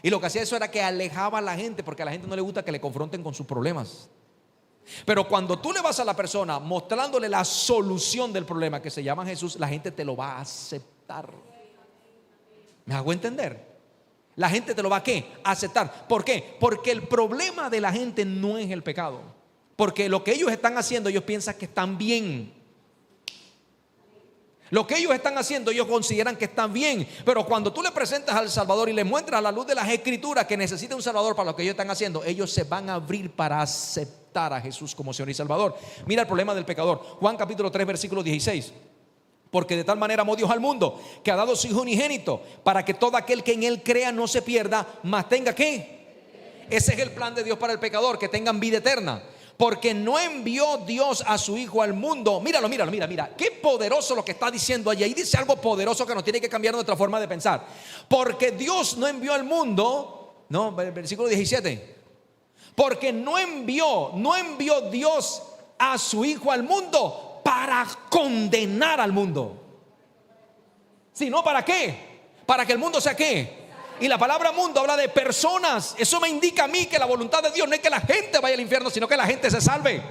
y lo que hacía eso era que alejaba a la gente, porque a la gente no le gusta que le confronten con sus problemas. Pero cuando tú le vas a la persona mostrándole la solución del problema, que se llama Jesús, la gente te lo va a aceptar. ¿Me hago entender? La gente te lo va a ¿qué? Aceptar. ¿Por qué? Porque el problema de la gente no es el pecado. Porque lo que ellos están haciendo, ellos piensan que están bien. Lo que ellos están haciendo, ellos consideran que están bien. Pero cuando tú le presentas al Salvador y le muestras a la luz de las Escrituras que necesita un Salvador para lo que ellos están haciendo, ellos se van a abrir para aceptar a Jesús como Señor y Salvador. Mira el problema del pecador. Juan capítulo 3 versículo 16. Porque de tal manera amó Dios al mundo, que ha dado su Hijo unigénito, para que todo aquel que en Él crea no se pierda, mas tenga ¿qué? Ese es el plan de Dios para el pecador, que tengan vida eterna. Porque no envió Dios a su Hijo al mundo. Míralo, mira. Qué poderoso lo que está diciendo allí. Ahí dice algo poderoso que nos tiene que cambiar nuestra forma de pensar. Porque Dios no envió al mundo, no, versículo 17. Porque no envió Dios a su Hijo al mundo para condenar al mundo, sino ¿para qué? Para que el mundo sea ¿qué? Y la palabra mundo habla de personas. Eso me indica a mí que la voluntad de Dios no es que la gente vaya al infierno, sino que la gente se salve.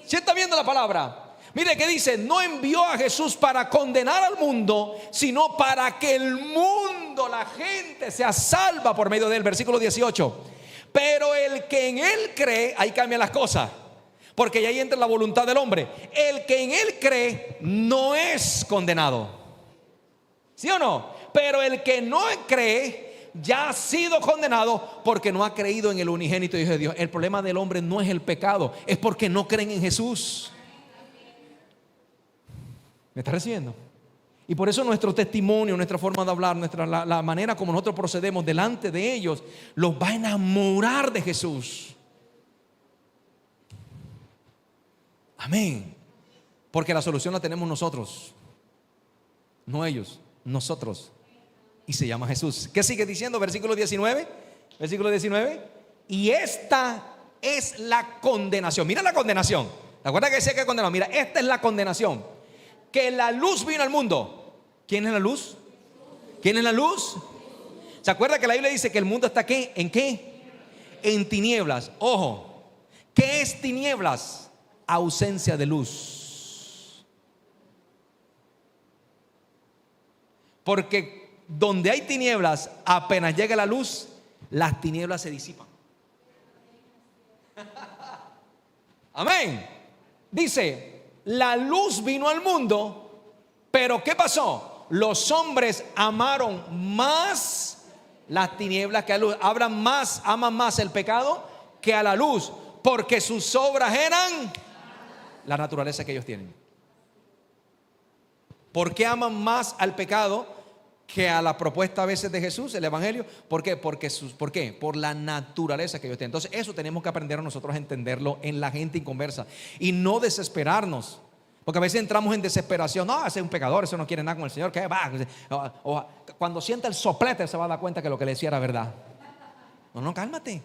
¿Sí está viendo la palabra? Mire que dice, no envió a Jesús para condenar al mundo, sino para que el mundo, la gente sea salva por medio del versículo 18. Pero el que en Él cree, ahí cambian las cosas, porque ya ahí entra la voluntad del hombre. El que en Él cree no es condenado, ¿sí o no? Pero el que no cree ya ha sido condenado, porque no ha creído en el unigénito Hijo de Dios. El problema del hombre no es el pecado, es porque no creen en Jesús. ¿Me está recibiendo? Y por eso nuestro testimonio, nuestra forma de hablar, la manera como nosotros procedemos delante de ellos, los va a enamorar de Jesús. Amén. Porque la solución la tenemos nosotros, no ellos, nosotros. Y se llama Jesús. ¿Qué sigue diciendo? Versículo 19. Versículo 19. Y esta es la condenación. Mira la condenación. ¿Te acuerdas que decía que condenado? Mira, esta es la condenación. Que la luz vino al mundo. ¿Quién es la luz? ¿Quién es la luz? ¿Se acuerda que la Biblia dice que el mundo está aquí? ¿En qué? En tinieblas. Ojo, ¿qué es tinieblas? Ausencia de luz. Porque donde hay tinieblas, apenas llega la luz, las tinieblas se disipan. Amén. Dice, la luz vino al mundo, pero ¿qué pasó? Los hombres amaron más las tinieblas que a la luz. Aman más el pecado que a la luz, porque sus obras eran la naturaleza que ellos tienen. ¿Por qué aman más al pecado que a la propuesta a veces de Jesús, el evangelio? ¿Por qué? ¿Por qué? Por la naturaleza que ellos tienen. Entonces eso tenemos que aprender a nosotros a entenderlo en la gente inconversa y no desesperarnos, porque a veces entramos en desesperación. No, ese es un pecador, ese no quiere nada con el Señor, ¿qué va? O cuando sienta el soplete se va a dar cuenta que lo que le decía era verdad. No, cálmate,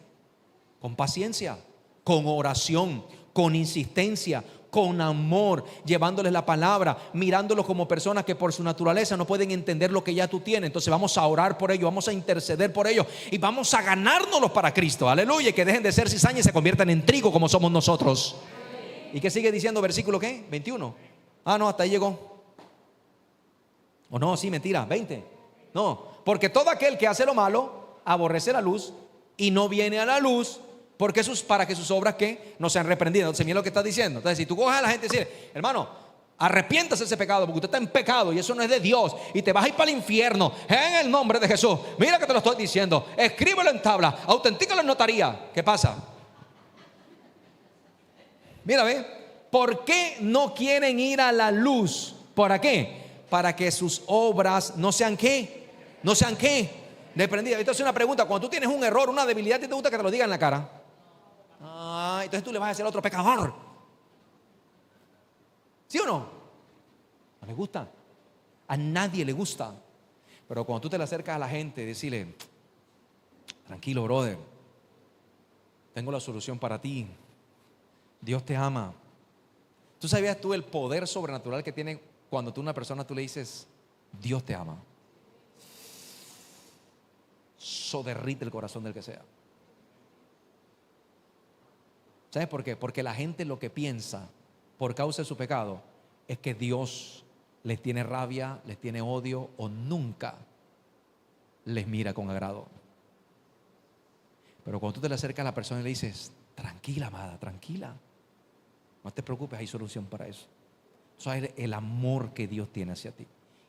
con paciencia, con oración, con insistencia, con amor, llevándoles la palabra, mirándolos como personas que por su naturaleza no pueden entender lo que ya tú tienes. Entonces vamos a orar por ellos, vamos a interceder por ellos y vamos a ganárnoslos para Cristo. Aleluya, y que dejen de ser cizaña y se conviertan en trigo como somos nosotros. ¿Y qué sigue diciendo versículo qué? 21. Ah, no, hasta ahí llegó. O no, sí, mentira, 20. No, porque todo aquel que hace lo malo aborrece la luz y no viene a la luz, porque para que sus obras ¿qué? No sean reprendidas. Entonces mira lo que está diciendo. Entonces si tú coges a la gente y dices, hermano, Arrepiéntase de ese pecado, porque usted está en pecado y eso no es de Dios. Y te vas a ir para el infierno en el nombre de Jesús. Mira que te lo estoy diciendo. Escríbelo en tabla, autentícalo en notaría. ¿Qué pasa? Mira, ve. ¿Por qué no quieren ir a la luz? ¿Para qué? Para que sus obras no sean ¿qué? No sean ¿qué? Desprendidas. Entonces una pregunta: cuando tú tienes un error, una debilidad, ¿te gusta que te lo digan en la cara? Entonces tú le vas a decir al otro pecador. ¿Sí o no? No le gusta. A nadie le gusta. Pero cuando tú te le acercas a la gente, decirle: tranquilo, brother, tengo la solución para ti. Dios te ama. ¿Tú sabías tú el poder sobrenatural que tiene cuando tú a una persona tú le dices: Dios te ama? Eso derrite el corazón del que sea. ¿Sabes por qué? Porque la gente lo que piensa por causa de su pecado es que Dios les tiene rabia, les tiene odio o nunca les mira con agrado. Pero cuando tú te le acercas a la persona y le dices: tranquila, amada, tranquila, no te preocupes, hay solución para eso. Eso es el amor que Dios tiene hacia ti.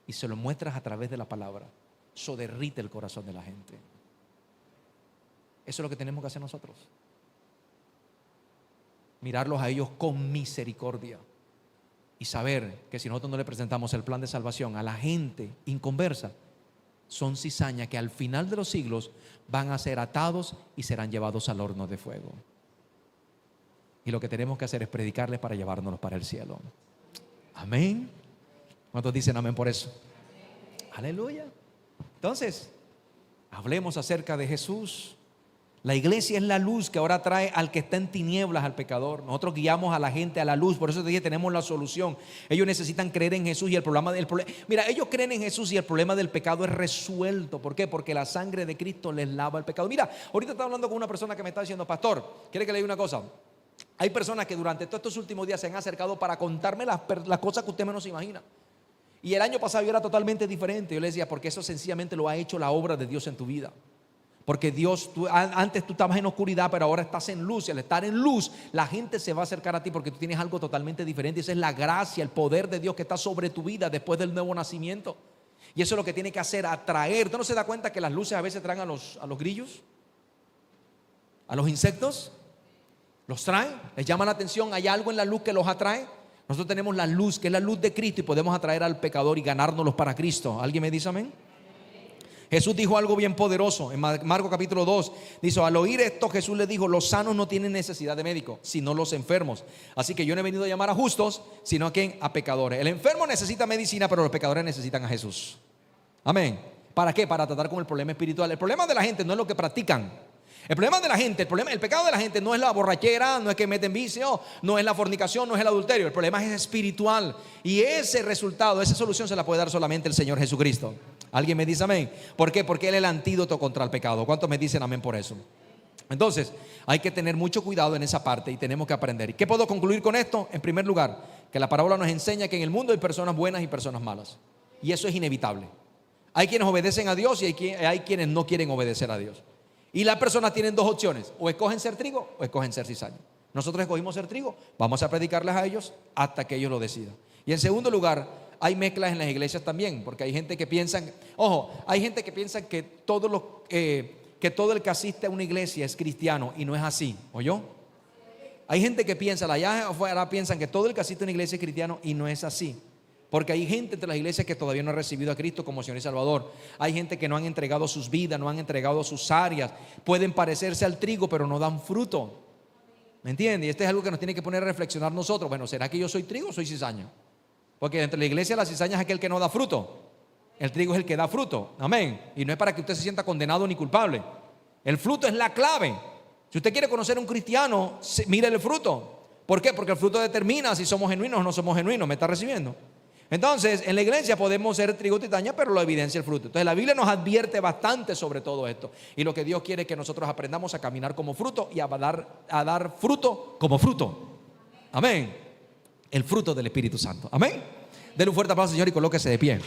Y se lo muestras a través de la palabra. Eso derrite el corazón de la gente. Eso es lo que tenemos que hacer nosotros. Mirarlos a ellos con misericordia y saber que si nosotros no le presentamos el plan de salvación a la gente inconversa, son cizañas que al final de los siglos van a ser atados y serán llevados al horno de fuego. Y lo que tenemos que hacer es predicarles para llevárnoslos para el cielo. Amén. ¿Cuántos dicen amén por eso? Aleluya. Entonces, hablemos acerca de Jesús. La iglesia es la luz que ahora trae al que está en tinieblas, al pecador. Nosotros guiamos a la gente a la luz. Por eso te dije, tenemos la solución. Ellos necesitan creer en Jesús y el problema mira, ellos creen en Jesús y el problema del pecado es resuelto. ¿Por qué? Porque la sangre de Cristo les lava el pecado. Mira, ahorita estaba hablando con una persona que me está diciendo: pastor, ¿quiere que le diga una cosa? Hay personas que durante todos estos últimos días se han acercado para contarme las cosas que usted menos se imagina. Y el año pasado yo era totalmente diferente. Yo le decía: porque eso sencillamente lo ha hecho la obra de Dios en tu vida. Porque Dios, antes tú estabas en oscuridad, pero ahora estás en luz. Y al estar en luz, la gente se va a acercar a ti porque tú tienes algo totalmente diferente. Y esa es la gracia, el poder de Dios que está sobre tu vida después del nuevo nacimiento. Y eso es lo que tiene que hacer, atraer. ¿Usted no se da cuenta que las luces a veces traen a los grillos? ¿A los insectos? ¿Los traen? ¿Les llama la atención? ¿Hay algo en la luz que los atrae? Nosotros tenemos la luz, que es la luz de Cristo, y podemos atraer al pecador y ganárnoslos para Cristo. ¿Alguien me dice amén? Jesús dijo algo bien poderoso en Marcos capítulo 2. Dice: al oír esto, Jesús les dijo: los sanos no tienen necesidad de médico, sino los enfermos. Así que yo no he venido a llamar a justos, sino a ¿quién? A pecadores. El enfermo necesita medicina, pero los pecadores necesitan a Jesús. Amén. ¿Para qué? Para tratar con el problema espiritual. El problema de la gente no es lo que practican. El problema de la gente, el pecado de la gente no es la borrachera, no es que meten vicio, no es la fornicación, no es el adulterio. El problema es espiritual. Y ese resultado, esa solución se la puede dar solamente el Señor Jesucristo. ¿Alguien me dice amén? ¿Por qué? Porque Él es el antídoto contra el pecado. ¿Cuántos me dicen amén por eso? Entonces, hay que tener mucho cuidado en esa parte y tenemos que aprender. ¿Y qué puedo concluir con esto? En primer lugar, que la parábola nos enseña que en el mundo hay personas buenas y personas malas. Y eso es inevitable. Hay quienes obedecen a Dios y hay quienes no quieren obedecer a Dios. Y las personas tienen dos opciones: o escogen ser trigo o escogen ser cizaña. Nosotros escogimos ser trigo. Vamos a predicarles a ellos hasta que ellos lo decidan. Y en segundo lugar, hay mezclas en las iglesias también, porque hay gente que piensa, hay gente que piensa que todo el que asiste a una iglesia es cristiano, y no es así. ¿Oyó? Hay gente que piensa, allá afuera piensan que todo el que asiste a una iglesia es cristiano, y no es así. Porque hay gente entre las iglesias que todavía no ha recibido a Cristo como Señor y Salvador. Hay gente que no han entregado sus vidas, no han entregado sus áreas. Pueden parecerse al trigo, pero no dan fruto. ¿Me entiendes? Y este es algo que nos tiene que poner a reflexionar nosotros. Bueno, ¿será que yo soy trigo o soy cizaña? Porque entre la iglesia la cizaña es aquel que no da fruto. El trigo es el que da fruto. Amén. Y no es para que usted se sienta condenado ni culpable. El fruto es la clave. Si usted quiere conocer a un cristiano, mire el fruto. ¿Por qué? Porque el fruto determina si somos genuinos o no somos genuinos. ¿Me está recibiendo? Entonces, en la iglesia podemos ser trigo o cizaña, pero lo evidencia el fruto. Entonces, la Biblia nos advierte bastante sobre todo esto. Y lo que Dios quiere es que nosotros aprendamos a caminar como fruto y a dar fruto como fruto. Amén. El fruto del Espíritu Santo. Amén. Denle un fuerte aplauso, Señor, y colóquese de pie.